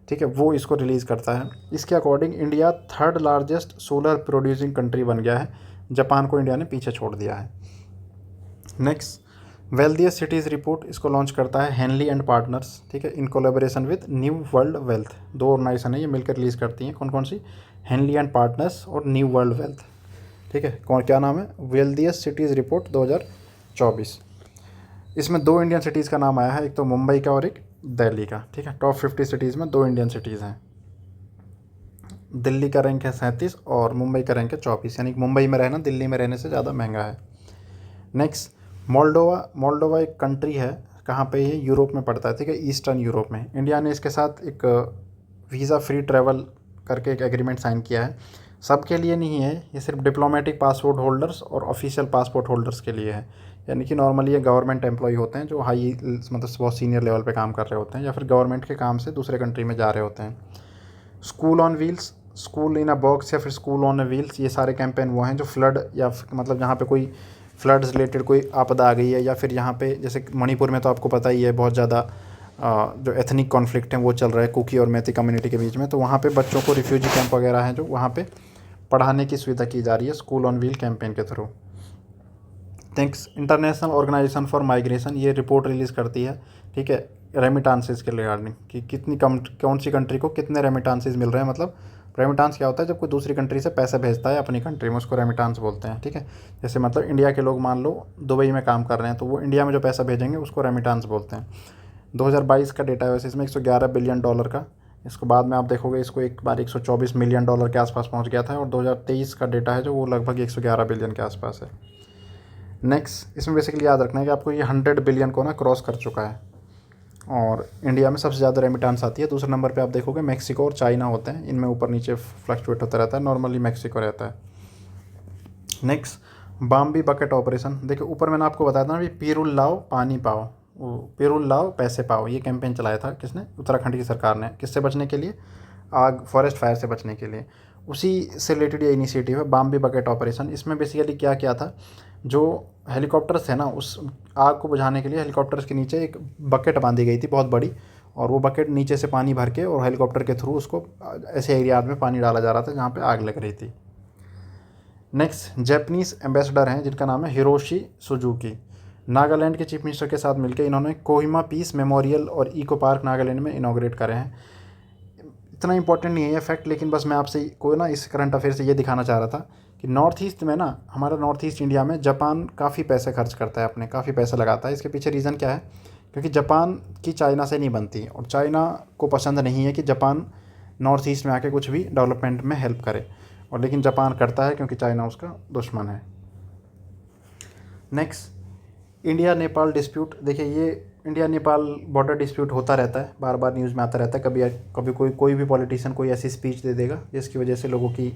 ठीक है, वो इसको रिलीज़ करता है। इसके according India 3rd largest solar producing country बन गया है, जापान को इंडिया ने पीछे छोड़ दिया है। नेक्स्ट, वेल्थिएस्ट सिटीज़ रिपोर्ट, इसको लॉन्च करता है हेनली एंड पार्टनर्स, ठीक है, in collaboration with New World Wealth. 2 organisation है ये मिलकर रिलीज़ करती हैं, कौन कौन सी, हेनली एंड पार्टनर्स और न्यू वर्ल्ड वेल्थ, ठीक है। कौन, क्या नाम है, वेल्थिएस्ट सिटीज़ रिपोर्ट 2024। इसमें 2 इंडियन सिटीज़ का नाम आया है, एक तो मुंबई का और एक दिल्ली का, ठीक है। टॉप 50 सिटीज़ में 2 इंडियन सिटीज़ हैं, दिल्ली का रैंक है 37 और मुंबई का रैंक है 24, यानी कि मुंबई में रहना दिल्ली में रहने से ज़्यादा महंगा है। नेक्स्ट, मोल्डोवा एक कंट्री है, कहाँ पे ये, यूरोप में पड़ता है, ठीक है, ईस्टर्न यूरोप में। इंडिया ने इसके साथ एक वीज़ा फ्री ट्रैवल करके एक एग्रीमेंट साइन किया है, सबके लिए नहीं है, ये सिर्फ डिप्लोमेटिक पासपोर्ट होल्डर्स और ऑफिशियल पासपोर्ट होल्डर्स के लिए है, यानी कि नॉर्मली ये गवर्नमेंट एम्प्लॉय होते हैं जो हाई मतलब बहुत सीनियर लेवल पे काम कर रहे होते हैं या फिर गवर्नमेंट के काम से दूसरे कंट्री में जा रहे होते हैं। School on wheels, school in a box या फिर स्कूल ऑन व्हील्स, ये सारे कैंपेन वो हैं जो फ्लड या मतलब जहाँ पे कोई फ्लड्स रिलेटेड कोई आपदा आ गई है, या फिर यहाँ पे जैसे मणिपुर में तो आपको पता ही है बहुत ज़्यादा जो एथनिक कॉन्फ्लिक्ट हैं वो चल रहा है कुकी और मैती कम्युनिटी के बीच में, तो वहाँ पे बच्चों को रिफ्यूजी कैंप वगैरह हैं जो वहाँ पे पढ़ाने की सुविधा की जा रही है स्कूल ऑन व्हील कैंपेन के through. Thanks, international organisation for migration ये रिपोर्ट रिलीज़ करती है, ठीक है, रेमिटांसेस के रिगार्डिंग कि कौन सी कंट्री को कितने रेमिटांसेस मिल रहे हैं, मतलब रेमिटांस क्या होता है, जब कोई दूसरी कंट्री से पैसे भेजता है अपनी कंट्री में, उसको रेमिटांस बोलते हैं, ठीक है। जैसे मतलब इंडिया के लोग मान लो दुबई में काम कर रहे हैं, तो वो इंडिया में जो पैसा भेजेंगे उसको रेमिटांस बोलते हैं। 2022 का डेटा है वैसे, इसमें $111 बिलियन का, इसको बाद में आप देखोगे इसको एक बार $124 मिलियन के आसपास पहुंच गया था, और 2023 का डेटा है जो वो लगभग 111 बिलियन के आसपास है। नेक्स्ट इसमें बेसिकली याद रखना है कि आपको ये 100 बिलियन को ना क्रॉस कर चुका है, और इंडिया में सबसे ज़्यादा रेमिटांस आती है। दूसरे नंबर पे आप देखोगे मैक्सिको और चाइना होते हैं, इनमें ऊपर नीचे फ्लक्चुएट होता रहता है, नॉर्मली मैक्सिको रहता है। नेक्स्ट बाम्बी बकेट ऑपरेशन, देखिए ऊपर मैंने आपको बताया था ना, पीरुल लाओ पानी पाओ, वो पीरुल लाओ पैसे पाओ, ये कैंपेन चलाया था किसने, उत्तराखंड की सरकार ने, किससे बचने के लिए, आग फॉरेस्ट फायर से बचने के लिए। उसी से रिलेटेड ये इनिशिएटिव है बाम्बी बकेट ऑपरेशन। इसमें बेसिकली क्या किया था, जो हेलीकॉप्टर्स है ना, उस आग को बुझाने के लिए हेलीकॉप्टर्स के नीचे एक बकेट बांधी गई थी बहुत बड़ी, और वो बकेट नीचे से पानी भर के और हेलीकॉप्टर के थ्रू उसको ऐसे एरिया में पानी डाला जा रहा था जहाँ पे आग लग रही थी। नेक्स्ट जैपनीज़ एम्बेसडर हैं जिनका नाम है हिरोशी सुजुकी, नागालैंड के चीफ मिनिस्टर के साथ मिलकर इन्होंने कोहिमा पीस मेमोरियल और इको पार्क नागालैंड में इनॉग्रेट करे हैं। इतना इंपॉर्टेंट नहीं है ये फैक्ट, लेकिन बस मैं आपसे को ना इस करंट अफेयर से ये दिखाना चाह रहा था कि नॉर्थ ईस्ट में ना, हमारा नॉर्थ ईस्ट इंडिया में जापान काफ़ी पैसे खर्च करता है, अपने काफ़ी पैसा लगाता है। इसके पीछे रीज़न क्या है, क्योंकि जापान की चाइना से नहीं बनती, और चाइना को पसंद नहीं है कि जापान नॉर्थ ईस्ट में आके कुछ भी डेवलपमेंट में हेल्प करे, और लेकिन जापान करता है क्योंकि चाइना उसका दुश्मन है। नेक्स्ट इंडिया नेपाल डिस्प्यूट, देखिए ये इंडिया नेपाल बॉर्डर डिस्प्यूट होता रहता है, बार बार न्यूज़ में आता रहता है। कभी कभी कोई भी पॉलिटिशियन कोई ऐसी स्पीच दे देगा जिसकी वजह से लोगों की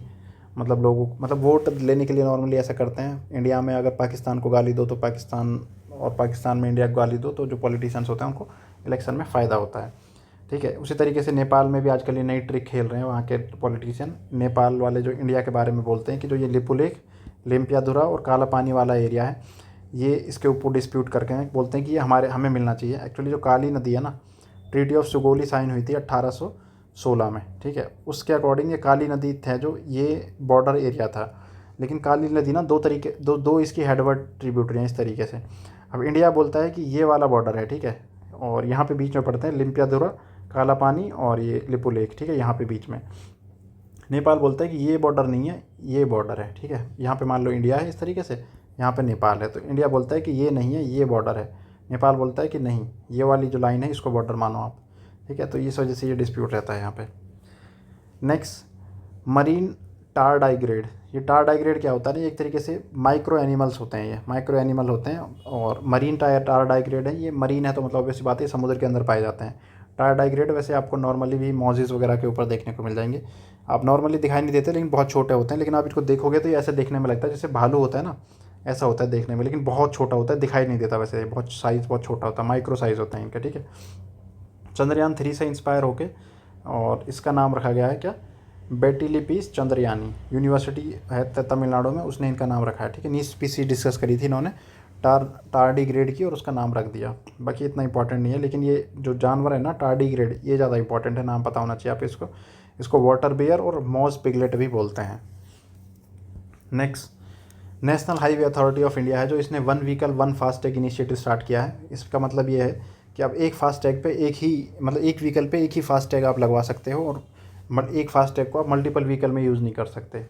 मतलब वोट लेने के लिए नॉर्मली ऐसा करते हैं। इंडिया में अगर पाकिस्तान को गाली दो तो पाकिस्तान, और पाकिस्तान में इंडिया को गाली दो, तो जो पॉलिटिशियंस होते हैं उनको इलेक्शन में फ़ायदा होता है, ठीक है। उसी तरीके से नेपाल में भी आजकल ये नई ट्रिक खेल रहे हैं वहाँ के पॉलिटिशियन, नेपाल वाले जो इंडिया के बारे में बोलते हैं कि जो ये लिपुलेख, लिम्पियाधुरा और काला पानी वाला एरिया है, ये इसके ऊपर डिस्प्यूट करके हैं, बोलते हैं कि ये हमें मिलना चाहिए। एक्चुअली जो काली नदी है ना, ट्रीटी ऑफ सुगोली साइन हुई थी 1816 में, ठीक है, उसके अकॉर्डिंग ये काली नदी है जो ये बॉर्डर एरिया था। लेकिन काली नदी ना दो इसकी हेडवर्ड ट्रिब्यूटरी हैं इस तरीके से। अब इंडिया बोलता है कि ये वाला बॉर्डर है, ठीक है, और यहाँ पे बीच में पड़ते हैं लिम्पियाधुरा, काला पानी और ये लिपुलेख, ठीक है, यहाँ पे बीच में। नेपाल बोलता है कि ये बॉर्डर नहीं है, ये बॉर्डर है, ठीक है। यहाँ पे मान लो इंडिया है इस तरीके से, यहाँ पे नेपाल है, तो इंडिया बोलता है कि ये नहीं है, ये बॉर्डर है। नेपाल बोलता है कि नहीं, ये वाली जो लाइन है इसको बॉर्डर मानो आप, ठीक है। तो इस वजह से ये डिस्प्यूट रहता है यहाँ पे। नेक्स्ट मरीन टारडाइग्रेड, ये टारडाइग्रेड क्या होता है ना, एक तरीके से माइक्रो एनिमल्स होते हैं, ये माइक्रो एनिमल होते हैं, और मरीन टारडाइग्रेड है, ये मरीन है तो मतलब ऑब्वियस बात है समुद्र के अंदर पाए जाते हैं। टारडाइग्रेड वैसे आपको नॉर्मली भी मॉजिज़ वगैरह के ऊपर देखने को मिल जाएंगे, आप नॉर्मली दिखाई नहीं देते लेकिन बहुत छोटे होते हैं, लेकिन आप इसको देखोगे तो ये ऐसे देखने में लगता है जैसे भालू होता है ना, ऐसा होता है देखने में, लेकिन बहुत छोटा होता है, दिखाई नहीं देता, वैसे बहुत साइज़ बहुत छोटा होता है, माइक्रो साइज़ होता है इनका, ठीक है। चंद्रयान 3 से इंस्पायर होके, और इसका नाम रखा गया है क्या, बेटिलिपीस चंद्रयानी, यूनिवर्सिटी है तमिलनाडु में, उसने इनका नाम रखा है, ठीक है। नी स्पीसीज डिस्कस करी थी इन्होंने, टार्डिग्रेड की, और उसका नाम रख दिया। बाकी इतना इंपॉर्टेंट नहीं है, लेकिन ये जो जानवर है ना टार्डिग्रेड, ये ज़्यादा इंपॉर्टेंट है, नाम पता होना चाहिए आप इसको वाटर बियर और मॉज पिगलेट भी बोलते हैं। Next national highway authority of India है जो इसने one vehicle one FASTag initiative start किया है। इसका मतलब ये है कि आप एक फास्टैग पे एक व्हीकल पे एक ही फास्टैग आप लगवा सकते हो, और एक फास्टैग को आप मल्टीपल व्हीकल में यूज़ नहीं कर सकते।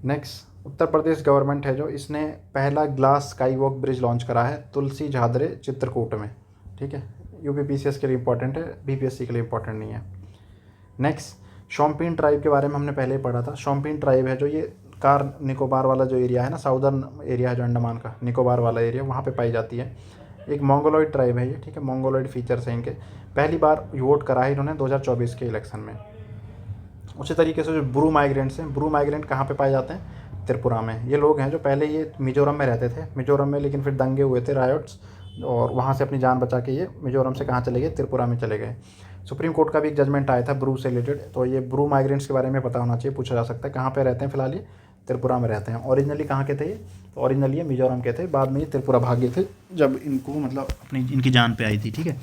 नेक्स्ट उत्तर प्रदेश गवर्नमेंट है जो इसने पहला glass sky walk bridge launch करा है तुलसी झादरे चित्रकूट में, ठीक है। यूपीपीसीएस के लिए इंपॉर्टेंट है, बीपीएससी के लिए इंपॉर्टेंट नहीं है। नेक्स्ट शोम्पेन ट्राइब के बारे में हमने पहले ही पढ़ा था। शोम्पेन ट्राइब है जो ये कार निकोबार वाला जो एरिया है ना, साउदर्न एरिया है जो अंडमान का, निकोबार वाला एरिया, वहाँ पे पाई जाती है। एक मोंगोलॉइड ट्राइब है ये, ठीक है, मोंगोलॉइड फीचर्स हैं इनके। पहली बार वोट करा है इन्होंने 2024 के इलेक्शन में। उसी तरीके से जो ब्रू माइग्रेंट्स हैं, ब्रू माइग्रेंट कहाँ पे पाए जाते हैं, त्रिपुरा में। ये लोग हैं जो पहले ये मिजोरम में रहते थे, मिजोरम में, लेकिन फिर दंगे हुए थे, रायोट्स, और वहाँ से अपनी जान बचा के ये मिजोरम से कहाँ चले गए, त्रिपुरा में चले गए। सुप्रीम कोर्ट का भी एक जजमेंट आया था ब्रू से रिलेटेड, तो ये ब्रू माइग्रेंट्स के बारे में पता होना चाहिए, पूछा जा सकता है कहाँ पे रहते हैं। फिलहाल ये त्रिपुरा में रहते हैं। ओरिजिनली कहाँ के थे ये, तो ओरिजिनली ये मिजोरम के थे, बाद में ये त्रिपुरा भाग गए थे जब इनको मतलब अपनी इनकी जान पे आई थी, ठीक है।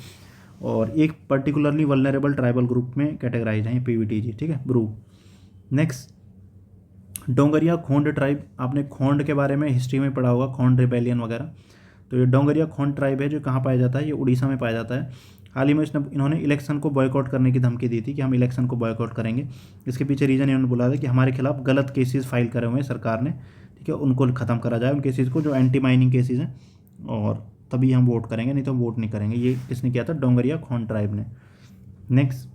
और एक पर्टिकुलरली वल्नरेबल ट्राइबल ग्रुप में कैटेगराइज हैं पीवीटीजी, ठीक है, ब्रू। नेक्स्ट डोंगरिया खोंड ट्राइब, आपने खोंड के बारे में हिस्ट्री में पढ़ा होगा, खोंड रिबेलियन वगैरह। तो ये डोंगरिया खोन ट्राइब है जो कहाँ पाया जाता है, ये उड़ीसा में पाया जाता है। हाल ही में इन्होंने इलेक्शन को बॉयकॉट करने की धमकी दी थी कि हम इलेक्शन को बॉयकॉट करेंगे। इसके पीछे रीज़न इन्होंने बोला था कि हमारे खिलाफ गलत केसेस फाइल करे हुए हैं सरकार ने, ठीक है, उनको ख़त्म करा जाए उन केसेस को जो एंटी माइनिंग केसेस हैं, और तभी हम वोट करेंगे, नहीं तो हम वोट नहीं करेंगे। ये किसने किया था, डोंगरिया खोन ट्राइब ने। नेक्स्ट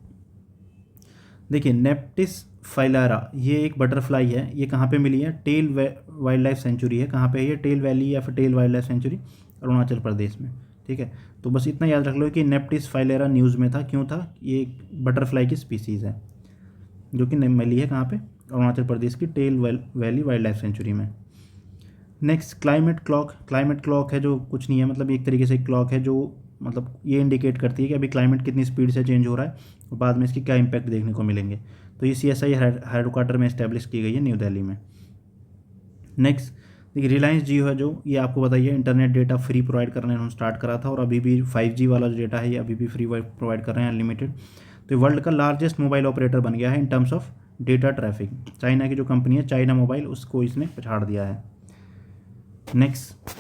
देखिए नेप्टिस फाइलारा, ये एक बटरफ्लाई है, ये कहाँ पे मिली है, टेल वाइल्ड लाइफ सेंचुरी है। कहाँ पे है ये, टेल वैली या फिर Talle wild life sanctuary, Arunachal Pradesh में, ठीक है। तो बस इतना याद रख लो कि नेप्टिस फाइलेरा न्यूज़ में था, क्यों था, ये एक बटरफ्लाई की स्पीसीज़ है जो कि मिली है कहाँ पे, अरुणाचल प्रदेश की Talle valley wild life sanctuary में। Next climate clock, climate clock है जो कुछ नहीं है, मतलब एक तरीके से क्लॉक है जो मतलब ये इंडिकेट करती है कि अभी क्लाइमेट कितनी स्पीड से चेंज हो रहा है और बाद में इसके क्या इम्पैक्ट देखने को मिलेंगे। तो ये CSI हेडक्वार्टर में इस्टेब्लिश की गई है न्यू दिल्ली में। नेक्स्ट देखिए रिलायंस जियो है जो, ये आपको बताइए इंटरनेट डेटा फ्री प्रोवाइड करना इन्होंने स्टार्ट करा था और अभी भी 5G वाला जो डेटा है ये अभी भी फ्री प्रोवाइड कर रहे हैं अनलिमिटेड। तो ये वर्ल्ड का लार्जेस्ट मोबाइल ऑपरेटर बन गया है in terms of data traffic. China की जो कंपनी है चाइना मोबाइल, उसको इसने पछाड़ दिया है। नेक्स्ट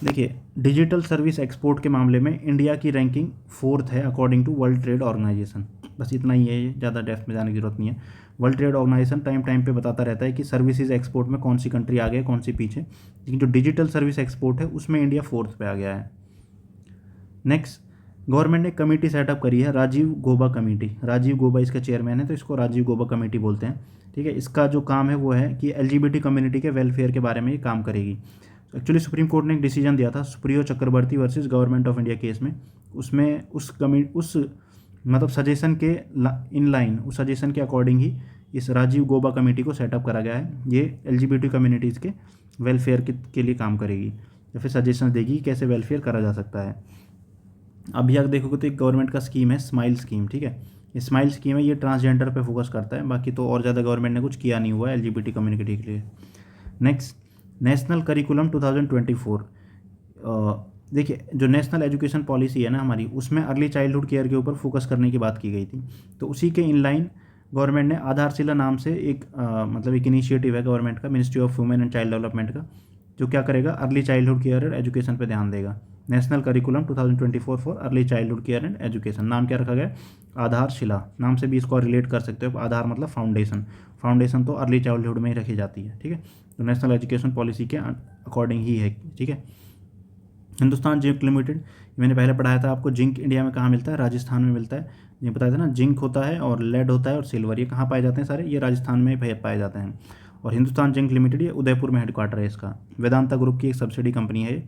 देखिए डिजिटल सर्विस एक्सपोर्ट के मामले में इंडिया की रैंकिंग 4th है according to World Trade Organisation. बस इतना ही है, ज़्यादा डेप्थ में जाने की जरूरत नहीं है। वर्ल्ड ट्रेड ऑर्गेनाइजेशन टाइम पे बताता रहता है कि सर्विसेज एक्सपोर्ट में कौन सी कंट्री आगे है कौन सी पीछे, लेकिन जो डिजिटल सर्विस एक्सपोर्ट है उसमें इंडिया 4th पे आ गया है। नेक्स्ट गवर्नमेंट ने कमेटी सेटअप करी है, राजीव गौबा कमेटी। राजीव गौबा इसका चेयरमैन है तो इसको राजीव गौबा कमेटी बोलते हैं, ठीक है। इसका जो काम है वो है कि LGBT कम्युनिटी के वेलफेयर के बारे में ये काम करेगी। एक्चुअली सुप्रीम कोर्ट ने एक डिसीजन दिया था Supriyo Chakraborty versus government of India case में, उसमें उस मतलब सजेशन के इनलाइन उस सजेशन के अकॉर्डिंग ही इस राजीव गौबा कमेटी को सेटअप करा गया है। ये LGBT कम्युनिटीज़ के वेलफेयर के लिए काम करेगी या फिर सजेशन देगी कैसे वेलफेयर करा जा सकता है। अभी आप देखोगे तो एक गवर्नमेंट का स्कीम है स्माइल स्कीम, ठीक है। ये स्माइल स्कीम है, ये ट्रांसजेंडर पे फोकस करता है, बाकी तो और ज़्यादा गवर्नमेंट ने कुछ किया नहीं हुआ है LGBT कम्युनिटी के लिए। नेक्स्ट नेशनल करिकुलम 2024, देखिए जो नेशनल एजुकेशन पॉलिसी है ना हमारी, उसमें अर्ली चाइल्डहुड केयर के ऊपर फोकस करने की बात की गई थी। तो उसी के इनलाइन गवर्नमेंट ने आधारशिला नाम से एक मतलब एक इनिशिएटिव है गवर्नमेंट का, ministry of women and child development का, जो क्या करेगा, early childhood care and education पे ध्यान देगा। National curriculum 2024 for early childhood care and education, नाम क्या रखा गया, आधारशिला। नाम से भी इसको रिलेट कर सकते हो, आधार मतलब फाउंडेशन, फाउंडेशन तो अर्ली चाइल्डहुड में ही रखी जाती है, ठीक है। तो नेशनल एजुकेशन पॉलिसी के अकॉर्डिंग ही है, ठीक है। हिंदुस्तान जिंक लिमिटेड, मैंने पहले पढ़ाया था आपको, जिंक इंडिया में कहाँ मिलता है, राजस्थान में मिलता है। ये बताया था ना, जिंक होता है और लेड होता है और सिल्वर, ये कहाँ पाए जाते हैं सारे, ये राजस्थान में पाए जाते हैं। और हिंदुस्तान जिंक लिमिटेड ये उदयपुर में हेडक्वार्टर है इसका। वेदांता ग्रुप की एक सब्सिडी कंपनी है।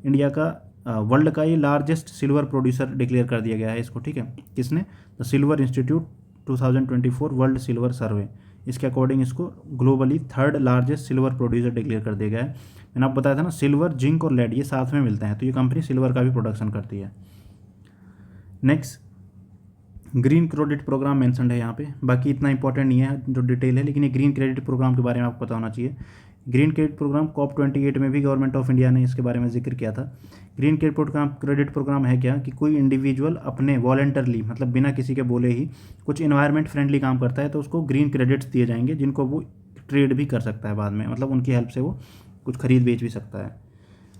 इंडिया का वर्ल्ड का ये लार्जेस्ट सिल्वर प्रोड्यूसर डिक्लेयर कर दिया गया है इसको, ठीक है। किसने, the silver institute 2024 world silver survey, इसके अकॉर्डिंग इसको globally 3rd largest silver producer declare कर दिया गया है। मैंने आपको बताया था ना, सिल्वर, जिंक और लेड ये साथ में मिलते हैं, तो ये कंपनी सिल्वर का भी प्रोडक्शन करती है। Next green credit programme mentioned है यहाँ पे, बाकी इतना इंपॉर्टेंट नहीं है जो डिटेल है, लेकिन ये ग्रीन क्रेडिट प्रोग्राम के बारे में आपको पता होना चाहिए। ग्रीन क्रेडिट प्रोग्राम COP28 में भी गवर्नमेंट ऑफ इंडिया ने इसके बारे में जिक्र किया था। ग्रीन क्रेडिट प्रोग्राम है क्या कि कोई इंडिविजुअल अपने वॉलंटरली मतलब बिना किसी के बोले ही कुछ इन्वायरमेंट फ्रेंडली काम करता है तो उसको ग्रीन क्रेडिट्स दिए जाएंगे, जिनको वो ट्रेड भी कर सकता है बाद में, मतलब उनकी हेल्प से वो कुछ खरीद बेच भी सकता है।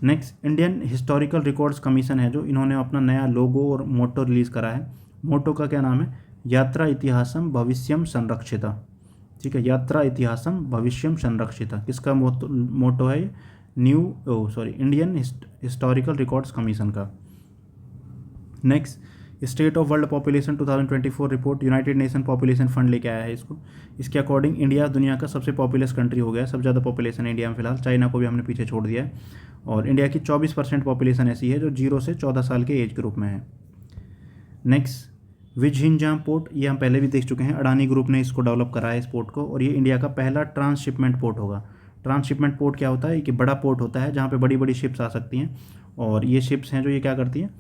Next Indian historical records commission है जो, इन्होंने अपना नया लोगो और मोटो रिलीज़ करा है। मोटो का क्या नाम है, यात्रा इतिहासम भविष्यम संरक्षिता, ठीक है। यात्रा इतिहासम भविष्यम संरक्षिता किसका मोटो है, इंडियन हिस्टोरिकल रिकॉर्ड्स कमीशन का। Next state of world population 2024 report, United nation population fund लेके आया है इसको। इसके अकॉर्डिंग इंडिया दुनिया का सबसे पॉपुलस कंट्री हो गया है, सबसे ज़्यादा पॉपुलेशन है इंडिया में फिलहाल, चाइना को भी हमने पीछे छोड़ दिया है। और इंडिया की 24% पॉपुलेशन ऐसी है जो 0 से 14 साल के एज ग्रुप में है। नेक्स्ट विजहिंजाम पोर्ट, ये हम पहले भी देख चुके हैं, अडानी ग्रुप ने इसको डेवलप करा है इस पोर्ट को, और ये इंडिया का पहला ट्रांसशिपमेंट पोर्ट होगा। ट्रांसशिपमेंट पोर्ट क्या होता है कि बड़ा पोर्ट होता है जहाँ पे बड़ी बड़ी शिप्स आ सकती हैं, और ये शिप्स हैं जो ये क्या करती हैं,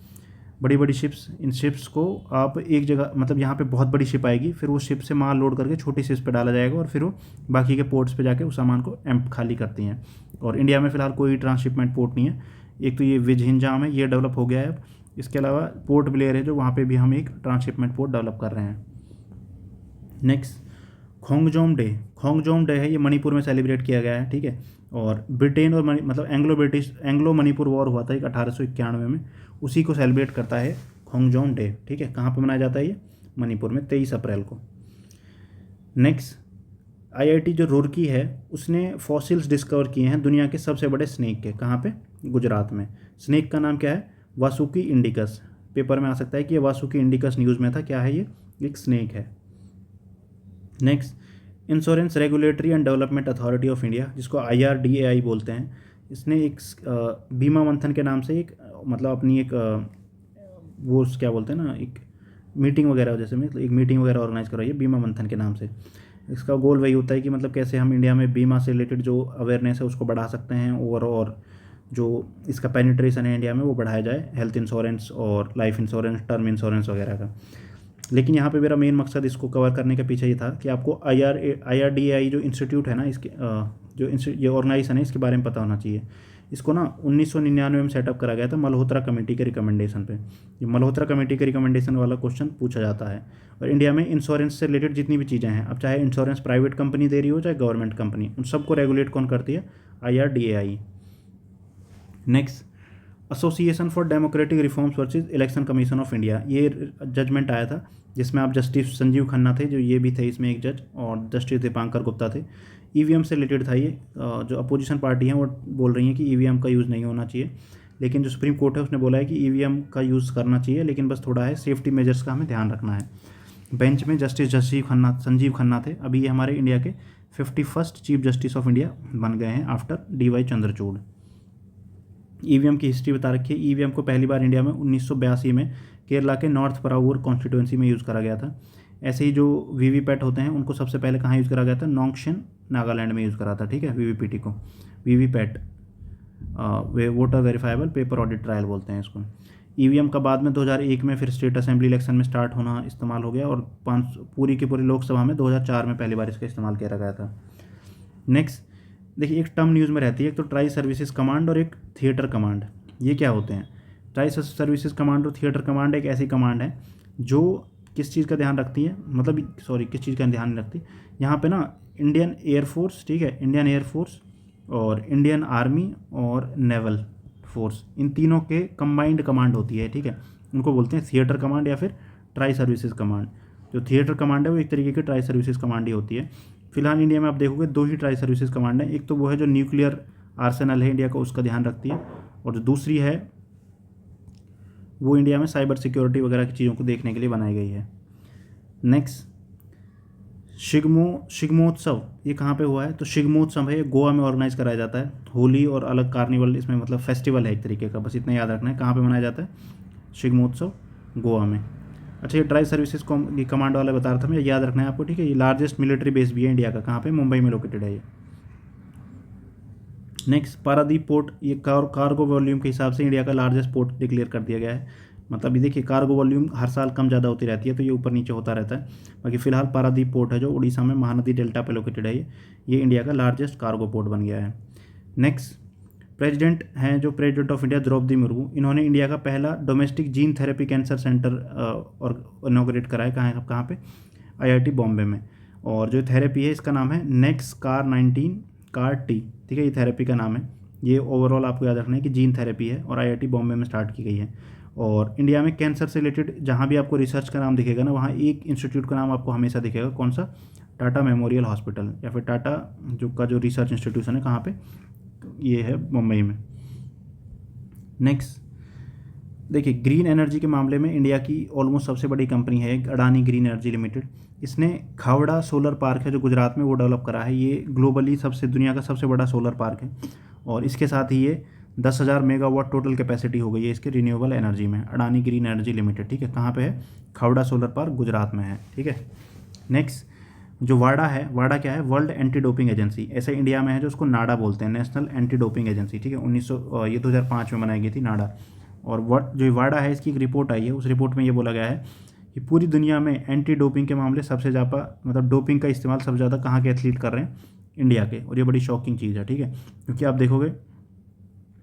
बड़ी बड़ी शिप्स, इन शिप्स को आप एक जगह मतलब यहाँ पे बहुत बड़ी शिप आएगी, फिर उस शिप से माल लोड करके छोटी शिप्स पे डाला जाएगा और फिर वो बाकी के पोर्ट्स पे जाके उस सामान को खाली करती हैं। और इंडिया में फ़िलहाल कोई ट्रांसशिपमेंट पोर्ट नहीं है। एक तो ये विजहिंजाम है, ये डेवलप हो गया है। इसके अलावा पोर्ट ब्लेयर है जो, वहाँ पे भी हम एक ट्रांसशिपमेंट पोर्ट डेवलप कर रहे हैं। नेक्स्ट खोंगजोम डे है, ये मणिपुर में सेलिब्रेट किया गया है, ठीक है। और ब्रिटेन और मतलब एंग्लो मणिपुर वॉर हुआ था एक 1891 में, उसी को सेलिब्रेट करता है खोंगजोंग डे। ठीक है, कहाँ पे मनाया जाता है ये? मणिपुर में 23 अप्रैल को। नेक्स्ट, आईआईटी जो रुड़की है उसने फॉसिल्स डिस्कवर किए हैं दुनिया के सबसे बड़े स्नेक के। कहाँ पे? गुजरात में। स्नेक का नाम क्या है? वासुकी इंडिकस। पेपर में आ सकता है कि ये वासुकी इंडिकस न्यूज़ में था। क्या है ये? एक स्नेक है। Next, insurance regulatory and development authority of India, जिसको IRDAI बोलते हैं, इसने एक बीमा मंथन के नाम से एक मतलब अपनी एक वो क्या बोलते हैं ना, एक मीटिंग वगैरह, जैसे में एक मीटिंग वगैरह ऑर्गेनाइज कराई है बीमा मंथन के नाम से। इसका गोल वही होता है कि मतलब कैसे हम इंडिया में बीमा से रिलेटेड जो अवेयरनेस है उसको बढ़ा सकते हैं, और जो इसका पेनिट्रेशन है इंडिया में वो बढ़ाया जाए, हेल्थ इंश्योरेंस और लाइफ इंश्योरेंस, टर्म इंश्योरेंस वगैरह का। लेकिन यहाँ पे मेरा मेन मकसद इसको कवर करने के पीछे ये था कि आपको IRDAI जो इंस्टीट्यूट है ना, इसके ये ऑर्गेनाइजेशन है, इसके बारे में पता होना चाहिए। इसको ना 1999 में सेटअप करा गया था मल्होत्रा कमेटी के रिकमेंडेशन पे। ये मल्होत्रा कमेटी के रिकमेंडेशन वाला क्वेश्चन पूछा जाता है। और इंडिया में इंश्योरेंस से रिलेटेड जितनी भी चीज़ें हैं, अब चाहे इंश्योरेंस प्राइवेट कंपनी दे रही हो चाहे गवर्नमेंट कंपनी, उन सबको रेगुलेट कौन करती है? IRDAI। Next, association for democratic reforms versus election commission of India, ये जजमेंट आया था जिसमें आप जस्टिस संजीव खन्ना थे, जो ये भी थे इसमें एक जज, और जस्टिस दीपांकर गुप्ता थे। EVM से रिलेटेड था ये। जो अपोजिशन पार्टी हैं वो बोल रही हैं कि EVM का यूज़ नहीं होना चाहिए, लेकिन जो सुप्रीम कोर्ट है उसने बोला है कि EVM का यूज़ करना चाहिए, लेकिन बस थोड़ा है सेफ्टी मेजर्स का हमें ध्यान रखना है। बेंच में जस्टिस संजीव खन्ना थे। अभी ये हमारे इंडिया के 51st chief justice of India बन गए हैं आफ्टर DY चंद्रचूड़। EVM की हिस्ट्री बता रखी है। EVM को पहली बार इंडिया में 1982 में केरला के नॉर्थ परावूर कॉन्स्टिट्यूंसी में यूज़ करा गया था। ऐसे ही जो VVPAT होते हैं उनको सबसे पहले कहाँ यूज़ करा गया था? नोंगशिन नागालैंड में यूज़ करा था। ठीक है, VVPT को, VVPAT voter verifiable paper audit trial बोलते हैं इसको। EVM का बाद में 2001 में फिर स्टेट असेंबली इलेक्शन में स्टार्ट होना इस्तेमाल हो गया, और पूरी की पूरी लोकसभा में 2004 में पहली बार इसका इस्तेमाल किया गया था। नेक्स्ट देखिए, एक टर्म न्यूज़ में रहती है, एक तो ट्राई सर्विसेज कमांड और एक थिएटर कमांड। ये क्या होते हैं? ट्राई सर्विसेज कमांड और थिएटर कमांड एक ऐसी कमांड है जो किस चीज़ का ध्यान रखती है, मतलब सॉरी किस चीज़ का ध्यान नहीं रखती, यहाँ पे ना इंडियन एयरफोर्स, ठीक है, इंडियन एयरफोर्स और इंडियन आर्मी और नेवल फोर्स, इन तीनों के कंबाइंड कमांड होती है। ठीक है, उनको बोलते हैं थिएटर कमांड या फिर ट्राई सर्विसेज कमांड। जो थिएटर कमांड है वो एक तरीके की ट्राई सर्विसेज कमांड ही होती है। फिलहाल इंडिया में आप देखोगे 2 ही ट्राई सर्विसेज कमांड है। एक तो वो है जो न्यूक्लियर आर्सेनल है इंडिया का, उसका ध्यान रखती है, और जो दूसरी है वो इंडिया में साइबर सिक्योरिटी वगैरह की चीज़ों को देखने के लिए बनाई गई है। नेक्स्ट, शिग्मोत्सव, ये कहाँ पे हुआ है? तो शिग्मोत्सव है, गोवा में ऑर्गेनाइज कराया जाता है। होली और अलग कार्निवल इसमें मतलब फेस्टिवल है एक तरीके का, बस इतना याद रखना है। कहाँ पे मनाया जाता है? शिग्मोत्सव गोवा में। अच्छा, ये ट्राई सर्विसेज कमांड वाला बता रहा था मैं, याद रखना है आपको। ठीक है, ये लार्जेस्ट मिलिट्री बेस भी है इंडिया का। कहाँ पे? मुंबई में लोकेटेड है ये। नेक्स्ट, पारादीप पोर्ट, ये कार्गो वॉल्यूम के हिसाब से इंडिया का लार्जेस्ट पोर्ट डिक्लेयर कर दिया गया है। मतलब ये देखिए, कार्गो वॉल्यूम हर साल कम ज़्यादा होती रहती है, तो ये ऊपर नीचे होता रहता है। बाकी फिलहाल पारादीप पोर्ट है जो उड़ीसा में महानदी डेल्टा पे लोकेटेड है, ये इंडिया का लार्जेस्ट कार्गो पोर्ट बन गया है। नेक्स्ट, प्रेसिडेंट हैं जो president of India Droupadi Murmu, इन्होंने इंडिया का पहला domestic gene therapy cancer centre और इनॉग्रेट कराया। कहाँ पे? IIT बॉम्बे में। और जो थेरेपी है इसका नाम है NexCAR19 CAR-T। ठीक है, ये थेरेपी का नाम है। ये ओवरऑल आपको याद रखना है कि जीन थेरेपी है और IIT बॉम्बे में स्टार्ट की गई है। और इंडिया में कैंसर से रिलेटेड जहाँ भी आपको रिसर्च का नाम दिखेगा ना, वहाँ एक इंस्टीट्यूट का नाम आपको हमेशा दिखेगा। कौन सा? टाटा मेमोरियल हॉस्पिटल, या फिर टाटा जो रिसर्च इंस्टीट्यूशन है। कहाँ पे? ये है मुंबई में। नेक्स्ट देखिए, ग्रीन एनर्जी के मामले में इंडिया की ऑलमोस्ट सबसे बड़ी कंपनी है एक अडानी ग्रीन एनर्जी लिमिटेड। इसने खावड़ा सोलर पार्क है जो गुजरात में, वो डेवलप करा है। ये ग्लोबली दुनिया का सबसे बड़ा सोलर पार्क है, और इसके साथ ही ये 10,000 मेगावाट टोटल कैपेसिटी हो गई है इसके रिन्यूएबल एनर्जी में, अडानी ग्रीन एनर्जी लिमिटेड। ठीक है, कहाँ पे है? खावड़ा सोलर पार्क गुजरात में है। ठीक है। नेक्स्ट, जो वाडा है, वाडा क्या है? World anti doping agency. ऐसे इंडिया में है जो उसको नाडा बोलते हैं, नेशनल एंटी डोपिंग एजेंसी। ठीक है, 2005 में बनाई गई थी नाडा। और जो वाडा है इसकी एक रिपोर्ट आई है, उस रिपोर्ट में ये बोला गया है कि पूरी दुनिया में एंटी डोपिंग के मामले सबसे ज़्यादा, मतलब डोपिंग का इस्तेमाल सबसे ज़्यादा कहाँ के एथलीट कर रहे हैं? इंडिया के। और ये बड़ी शॉकिंग चीज़ है। ठीक है, क्योंकि आप देखोगे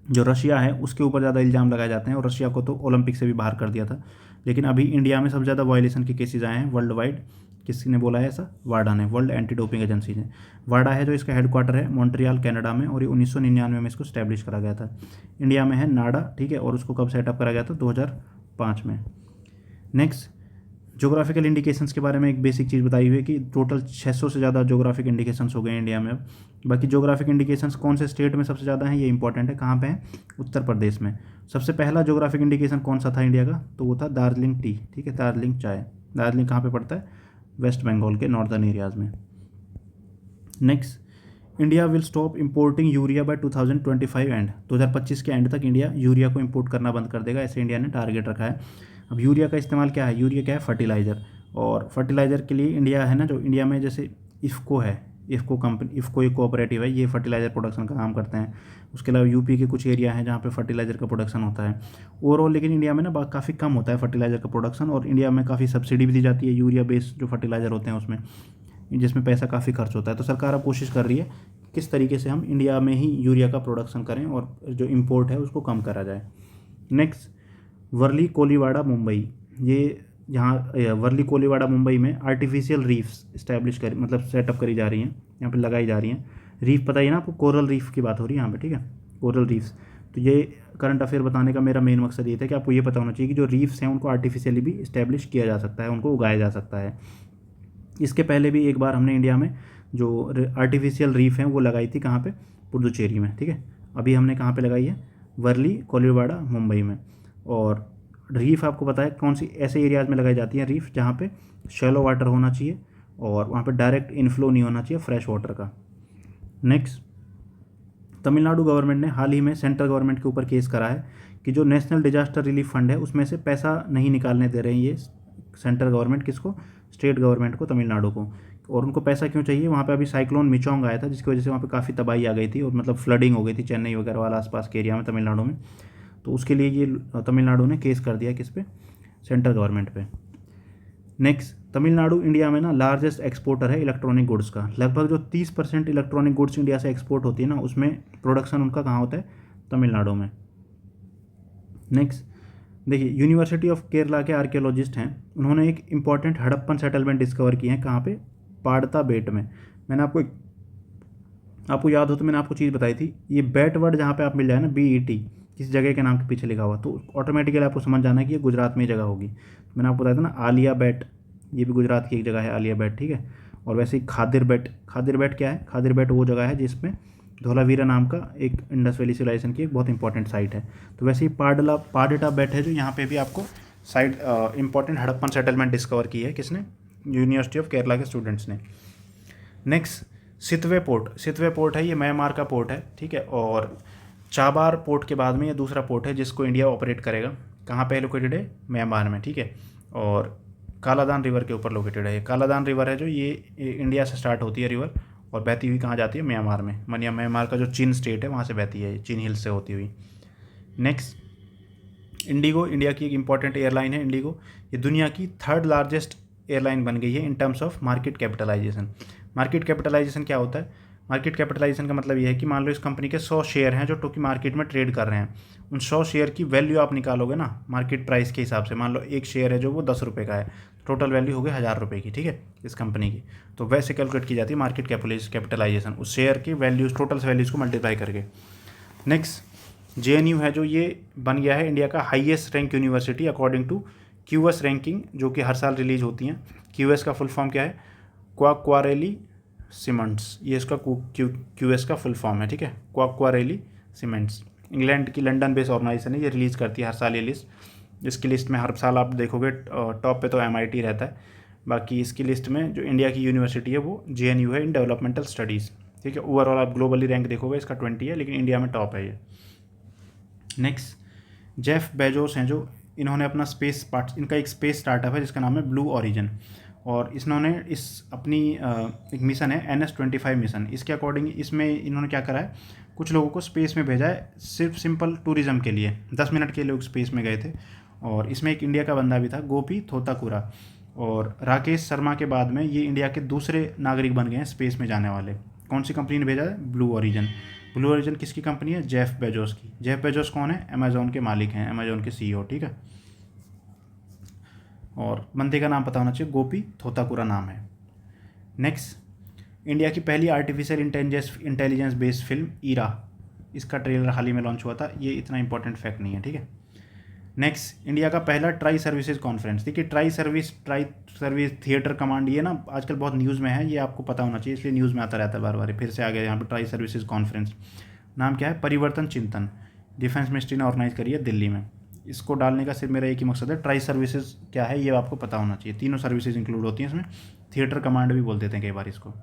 जो रशिया है उसके ऊपर ज़्यादा इल्ज़ाम लगाए जाते हैं, और रशिया को तो ओलंपिक से भी बाहर कर दिया था। लेकिन अभी इंडिया में सबसे ज़्यादा वायलेशन के केसेज आए हैं वर्ल्ड वाइड। किसने बोला है ऐसा? वाडा ने, वर्ल्ड एंटी डोपिंग एजेंसी ने। वाडा है जो इसका हेडक्वार्टर है मॉन्ट्रियल कनाडा में, और ये 1999 में इसको स्टैब्लिश करा गया था। इंडिया में है नाडा, ठीक है, और उसको कब सेटअप करा गया था? 2005 में। नेक्स्ट, जोग्राफिकल इंडिकेशंस के बारे में एक बेसिक चीज़ बताई हुई है कि टोटल 600 से ज़्यादा जोग्राफिक इंडिकेशंस हो गए इंडिया में अब। बाकी जोग्राफिक इंडिकेशंस कौन से स्टेट में सबसे ज़्यादा हैं ये इंपॉर्टेंट है, कहाँ पे है? उत्तर प्रदेश में। सबसे पहला जोग्राफिक इंडिकेशन कौन सा था इंडिया का? तो वो था दार्जिलिंग टी, ठीक है, दार्जिलिंग चाय। दार्जिलिंग कहाँ पे पड़ता है? वेस्ट बंगाल के नॉर्दर्न एरियाज़ में। Next, India will stop importing urea by 2025 end. 2025 के एंड तक इंडिया यूरिया को इंपोर्ट करना बंद कर देगा, ऐसे इंडिया ने टारगेट रखा है। अब यूरिया का इस्तेमाल क्या है? यूरिया क्या है? फर्टिलाइज़र। और फर्टिलाइज़र के लिए इंडिया है ना, जो इंडिया में जैसे इफ़को है, इफ़को कंपनी, इफ़को एक कोऑपरेटिव है, ये फर्टिलाइज़र प्रोडक्शन का काम करते हैं। उसके अलावा यूपी के कुछ एरिया हैं जहाँ पे फर्टिलाइज़र का प्रोडक्शन होता है। ओवरऑल लेकिन इंडिया में ना काफ़ी कम होता है फर्टिलाइज़र का प्रोडक्शन, और इंडिया में काफ़ी सब्सिडी भी दी जाती है यूरिया बेस्ड जो फर्टिलाइज़र होते हैं उसमें, जिसमें पैसा काफ़ी खर्च होता है। तो सरकार अब कोशिश कर रही है किस तरीके से हम इंडिया में ही यूरिया का प्रोडक्शन करें और जो इम्पोर्ट है उसको कम करा जाए। नेक्स्ट, वर्ली कोलीवाड़ा मुंबई। ये यहाँ वर्ली कोलीवाड़ा मुंबई में आर्टिफिशियल रीफ्स इस्टेब्लिश कर मतलब सेटअप करी जा रही हैं, यहाँ पे लगाई जा रही हैं। रीफ पता ही ना आपको, कोरल रीफ की बात हो रही है यहाँ पे, ठीक है, कोरल रीफ्स। तो ये करंट अफेयर बताने का मेरा मेन मकसद ये था कि आपको ये पता होना चाहिए कि जो रीफ्स हैं उनको आर्टिफिशियली भी इस्टेब्लिश किया जा सकता है, उनको उगाया जा सकता है। इसके पहले भी एक बार हमने इंडिया में जो आर्टिफिशियल रीफ हैं वो लगाई थी, कहाँ पे? पुडुचेरी में, ठीक है। अभी हमने कहाँ पे लगाई है? वर्ली कोलीवाड़ा मुंबई में। और रीफ आपको पता है कौन सी ऐसे एरियाज़ में लगाई जाती है रीफ जहाँ पे शैलो वाटर होना चाहिए और वहाँ पे डायरेक्ट इनफ्लो नहीं होना चाहिए फ्रेश वाटर का। नेक्स्ट, तमिलनाडु गवर्नमेंट ने हाल ही में सेंट्रल गवर्नमेंट के ऊपर केस करा है कि जो नेशनल डिजास्टर रिलीफ फंड है उसमें से पैसा नहीं निकालने दे रहे हैं ये सेंट्रल गवर्नमेंट। किसको? स्टेट गवर्नमेंट को, तमिलनाडु को। और उनको पैसा क्यों चाहिए? वहाँ पे अभी साइक्लोन मिचोंग आया था जिसकी वजह से वहाँ पे काफ़ी तबाही आ गई थी और मतलब फ्लडिंग हो गई थी चेन्नई वगैरह वाला आसपास के एरिया में तमिलनाडु में। तो उसके लिए ये तमिलनाडु ने केस कर दिया किस पे? सेंट्रल गवर्नमेंट पे। नेक्स्ट, तमिलनाडु इंडिया में ना लार्जेस्ट एक्सपोर्टर है इलेक्ट्रॉनिक गुड्स का। लगभग जो 30% इलेक्ट्रॉनिक गुड्स इंडिया से एक्सपोर्ट होती है ना, उसमें प्रोडक्शन उनका कहाँ होता है? तमिलनाडु में। नेक्स्ट, देखिए, यूनिवर्सिटी ऑफ केरला के आर्कियोलॉजिस्ट हैं, उन्होंने एक इंपॉर्टेंट हड़प्पन सेटलमेंट डिस्कवर की है। कहाँ पे? पाड़ता बेट में। मैंने आपको याद हो तो मैंने आपको चीज़ बताई थी, ये बेट वर्ड जहाँ पे आप मिल जाए ना, BET, किस जगह के नाम के पीछे लिखा हुआ, तो ऑटोमेटिकली आपको समझ जाना है कि ये गुजरात में ही जगह होगी। मैंने आपको बताया था ना आलिया बेट, ये भी गुजरात की एक जगह है आलिया बेट, ठीक है। और वैसे ही खादिर बेट, खादिर बेट क्या है? खादिर बेट वो जगह है जिसमें धोलावीरा नाम का एक इंडस वैली सिविलाइजेशन की एक बहुत इंपॉर्टेंट साइट है। तो वैसे ही पाडेटा बेट है जो यहाँ पे भी आपको site important Harappan settlement discover की है। किसने? यूनिवर्सिटी ऑफ केरला के स्टूडेंट्स ने। नेक्स्ट, सितवे पोर्ट है, ये म्यांमार का पोर्ट है, ठीक है। और चाबार पोर्ट के बाद में ये दूसरा पोर्ट है जिसको इंडिया ऑपरेट करेगा। कहाँ पे लोकेटेड है? म्यांमार में, ठीक है। और कालादान रिवर के ऊपर लोकेटेड है। कालादान रिवर है जो ये इंडिया से स्टार्ट होती है रिवर और बहती हुई कहाँ जाती है? म्यांमार में। म्यांमार का जो चीन स्टेट है वहाँ से बहती है, चीन हिल्स से होती हुई। नेक्स्ट, इंडिगो, इंडिया की एक इंपॉर्टेंट एयरलाइन है इंडिगो। ये दुनिया की 3rd लार्जेस्ट एयरलाइन बन गई है in terms of market capitalisation. Market capitalisation क्या होता है? मार्केट कैपिटलाइजेशन का मतलब ये है कि मान लो इस कंपनी के 100 शेयर हैं जो टोकी मार्केट में ट्रेड कर रहे हैं। उन 100 शेयर की वैल्यू आप निकालोगे ना मार्केट प्राइस के हिसाब से। मान लो एक शेयर है जो वो 10 रुपये का है, टोटल वैल्यू हो गई 1000 रुपये की, ठीक है, इस कंपनी की। तो वैसे कैलकुलेट की जाती है मार्केट कैपिटलाइजेशन, उस शेयर की वैल्यूज़, टोटल वैल्यूज़ को मल्टीप्लाई करके। नेक्स्ट, JNU है जो ये बन गया है इंडिया का highest rank university according to QS ranking, जो कि हर साल रिलीज होती हैं। QS का फुल फॉर्म क्या है? क्वाक्वारेली सीमेंट्स, ये इसका QS का फुल फॉर्म है, ठीक है, क्वाक्वारेली सीमेंट्स। इंग्लैंड की लंदन बेस्ड ऑर्गेनाइजेशन है, ये रिलीज़ करती है हर साल ये लिस्ट। इसकी लिस्ट में हर साल आप देखोगे टॉप पे तो MIT रहता है, बाकी इसकी लिस्ट में जो इंडिया की यूनिवर्सिटी है वो JNU है इन डेवलपमेंटल स्टडीज़, ठीक है। ओवरऑल आप ग्लोबली रैंक देखोगे इसका 20 है, लेकिन इंडिया में टॉप है ये। नेक्स्ट, जेफ बेजोस हैं जो, इन्होंने अपना इनका एक स्पेस स्टार्टअप है जिसका नाम है ब्लू ओरिजिन। और इन्होंने इस अपनी एक मिशन है NS-25 मिशन। इसके अकॉर्डिंग इसमें इन्होंने क्या करा है, कुछ लोगों को स्पेस में भेजा है सिर्फ सिंपल टूरिज़्म के लिए। 10 मिनट के लोग स्पेस में गए थे और इसमें एक इंडिया का बंदा भी था, गोपी थोताकुरा। और राकेश शर्मा के बाद में ये इंडिया के दूसरे नागरिक बन गए हैं स्पेस में जाने वाले। कौन सी कंपनी ने भेजा है? Blue origin. ब्लू ओरिजिन किसकी कंपनी है? जेफ बेजोस की। जेफ बेजोस कौन है? अमेजोन के मालिक हैं, अमेजोन के CEO, ठीक है। और बंदे का नाम पता होना चाहिए, गोपी थोताकुरा नाम है। नेक्स्ट, इंडिया की पहली artificial intelligence based film Eera, इसका ट्रेलर हाल ही में लॉन्च हुआ था। ये इतना इंपॉर्टेंट फैक्ट नहीं है, ठीक है। नेक्स्ट, इंडिया का पहला ट्राई सर्विसेज कॉन्फ्रेंस। देखिए ट्राई सर्विस थिएटर कमांड, ये ना आजकल बहुत न्यूज़ में है, ये आपको पता होना चाहिए, इसलिए न्यूज़ में आता रहता है बार बार। फिर से आ गया यहाँ पे ट्राई सर्विसेज कॉन्फ्रेंस। नाम क्या है? परिवर्तन चिंतन। डिफेंस मिनिस्ट्री ने ऑर्गेनाइज करी है दिल्ली में। इसको डालने का सिर्फ मेरा एक ही मकसद है, ट्राई सर्विसेज क्या है ये आपको पता होना चाहिए। तीनों सर्विसेज इंक्लूड होती हैं इसमें, थिएटर कमांड भी बोल देते हैं कई बार इसको।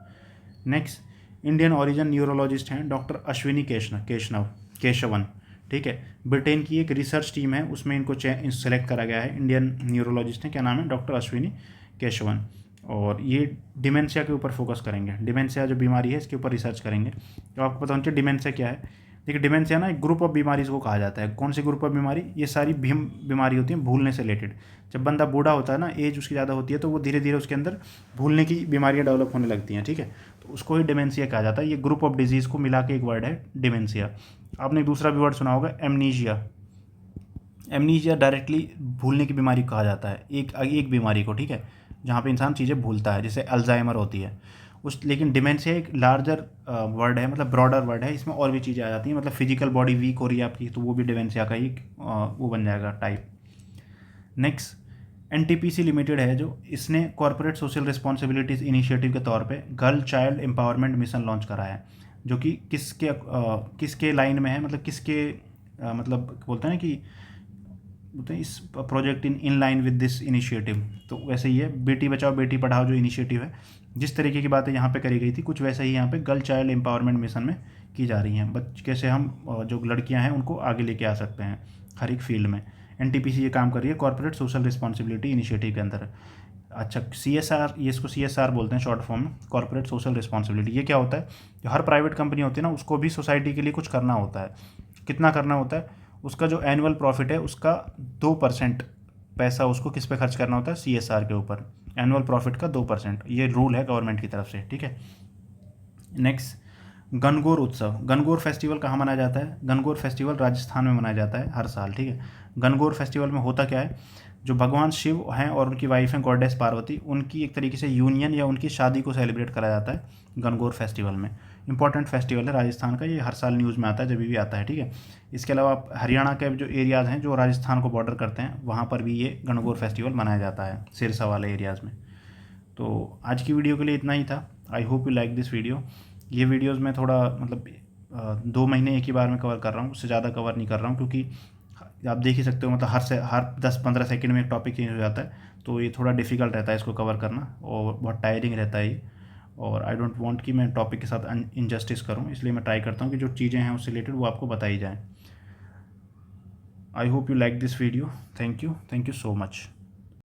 नेक्स्ट, इंडियन ओरिजिन न्यूरोलॉजिस्ट हैं डॉक्टर अश्विनी केशवन, ठीक है। ब्रिटेन की एक रिसर्च टीम है, उसमें इनको सेलेक्ट करा गया है। इंडियन न्यूरोलॉजिस्ट हैं, क्या नाम है? डॉक्टर अश्विनी केशवन। और ये डिमेंशिया के ऊपर फोकस करेंगे। डिमेंशिया जो बीमारी है इसके ऊपर रिसर्च करेंगे। तो आपको पता होना चाहिए डिमेंशिया क्या है। देखिए डिमेंशिया ना एक ग्रुप ऑफ बीमारीज को कहा जाता है। कौन सी ग्रुप ऑफ बीमारी? ये सारी बीमारी होती हैं भूलने से रिलेटेड। जब बंदा बूढ़ा होता है ना, एज उसकी ज़्यादा होती है, तो वो धीरे धीरे उसके अंदर भूलने की बीमारियाँ डेवलप होने लगती हैं, ठीक है। तो उसको ही डिमेंशिया कहा जाता है। ये ग्रुप ऑफ डिजीज़ को मिला के एक वर्ड है डिमेंशिया। आपने एक दूसरा भी वर्ड सुना होगा, एमनीजिया। एमनीजिया डायरेक्टली भूलने की बीमारी कहा जाता है, एक बीमारी को, ठीक है, जहाँ पे इंसान चीज़ें भूलता है, जैसे अल्जाइमर होती है उस। लेकिन डिमेंशिया एक लार्जर वर्ड है, मतलब ब्रॉडर वर्ड है, इसमें और भी चीज़ें आ जाती हैं। मतलब फिजिकल बॉडी वीक हो रही है आपकी, तो वो भी डिमेंशिया का ही वो बन जाएगा टाइप। नेक्स्ट, NTPC लिमिटेड है जो, इसने कॉर्पोरेट सोशल रिस्पॉन्सिबिलिटीज़ इनिशिएटिव के तौर पे girl child empowerment mission launch करा है, जो कि किसके लाइन में है, मतलब किसके मतलब बोलते हैं ना कि बोलते हैं इस project in line with this initiative. तो वैसे ही है, बेटी बचाओ बेटी पढ़ाओ जो इनिशिएटिव है, जिस तरीके की बातें यहाँ पे करी गई थी, कुछ वैसे ही यहाँ पे गर्ल चाइल्ड एम्पावरमेंट मिशन में की जा रही हैं। कैसे हम जो लड़कियाँ हैं उनको आगे लेके आ सकते हैं हर एक फील्ड में। NTPC ये काम कर रही है कॉर्पोरेट सोशल रिस्पॉन्सिबिलिटी इनिशिएटिव के अंदर। अच्छा, CSR, ये इसको CSR बोलते हैं शॉर्ट फॉर्म में, कॉर्पोरेट सोशल रिस्पॉन्सिबिलिटी। ये क्या होता है? जो हर प्राइवेट कंपनी होती है ना, उसको भी सोसाइटी के लिए कुछ करना होता है। कितना करना होता है? उसका जो एनुअल प्रॉफिट है उसका 2% पैसा उसको किस पे खर्च करना होता है? CSR के ऊपर। एनुअल प्रॉफिट का 2%, ये रूल है गवर्नमेंट की तरफ से, ठीक है। नेक्स्ट, गणगौर उत्सव। गणगौर फेस्टिवल कहाँ मनाया जाता है? गणगौर फेस्टिवल राजस्थान में मनाया जाता है हर साल, ठीक है। गणगौर फेस्टिवल में होता क्या है? जो भगवान शिव हैं और उनकी वाइफ हैं गॉडेस पार्वती, उनकी एक तरीके से यूनियन या उनकी शादी को सेलिब्रेट करा जाता है गणगौर फेस्टिवल में। इंपॉर्टेंट फेस्टिवल है राजस्थान का, ये हर साल न्यूज़ में आता है, जब भी आता है, ठीक है। इसके अलावा आप हरियाणा के जो एरियाज़ हैं जो राजस्थान को बॉर्डर करते हैं, वहाँ पर भी ये गणगौर फेस्टिवल मनाया जाता है, सिरसा वाले एरियाज़ में। तो आज की वीडियो के लिए इतना ही था। I hope you like this video. ये वीडियोज़ मैं थोड़ा मतलब 2 महीने एक ही बार में कवर कर रहा हूँ, उससे ज़्यादा कवर नहीं कर रहा हूँ, क्योंकि आप देख ही सकते हो मतलब हर 10-15 सेकंड में एक टॉपिक चेंज हो जाता है, तो ये थोड़ा डिफ़िकल्ट रहता है इसको कवर करना, और बहुत टायरिंग रहता है ये। और आई डोंट वांट कि मैं टॉपिक के साथ इनजस्टिस करूँ, इसलिए मैं ट्राई करता हूँ कि जो चीज़ें हैं उससे रिलेटेड वो आपको बताई जाएँ। I hope you like this video. Thank you so much.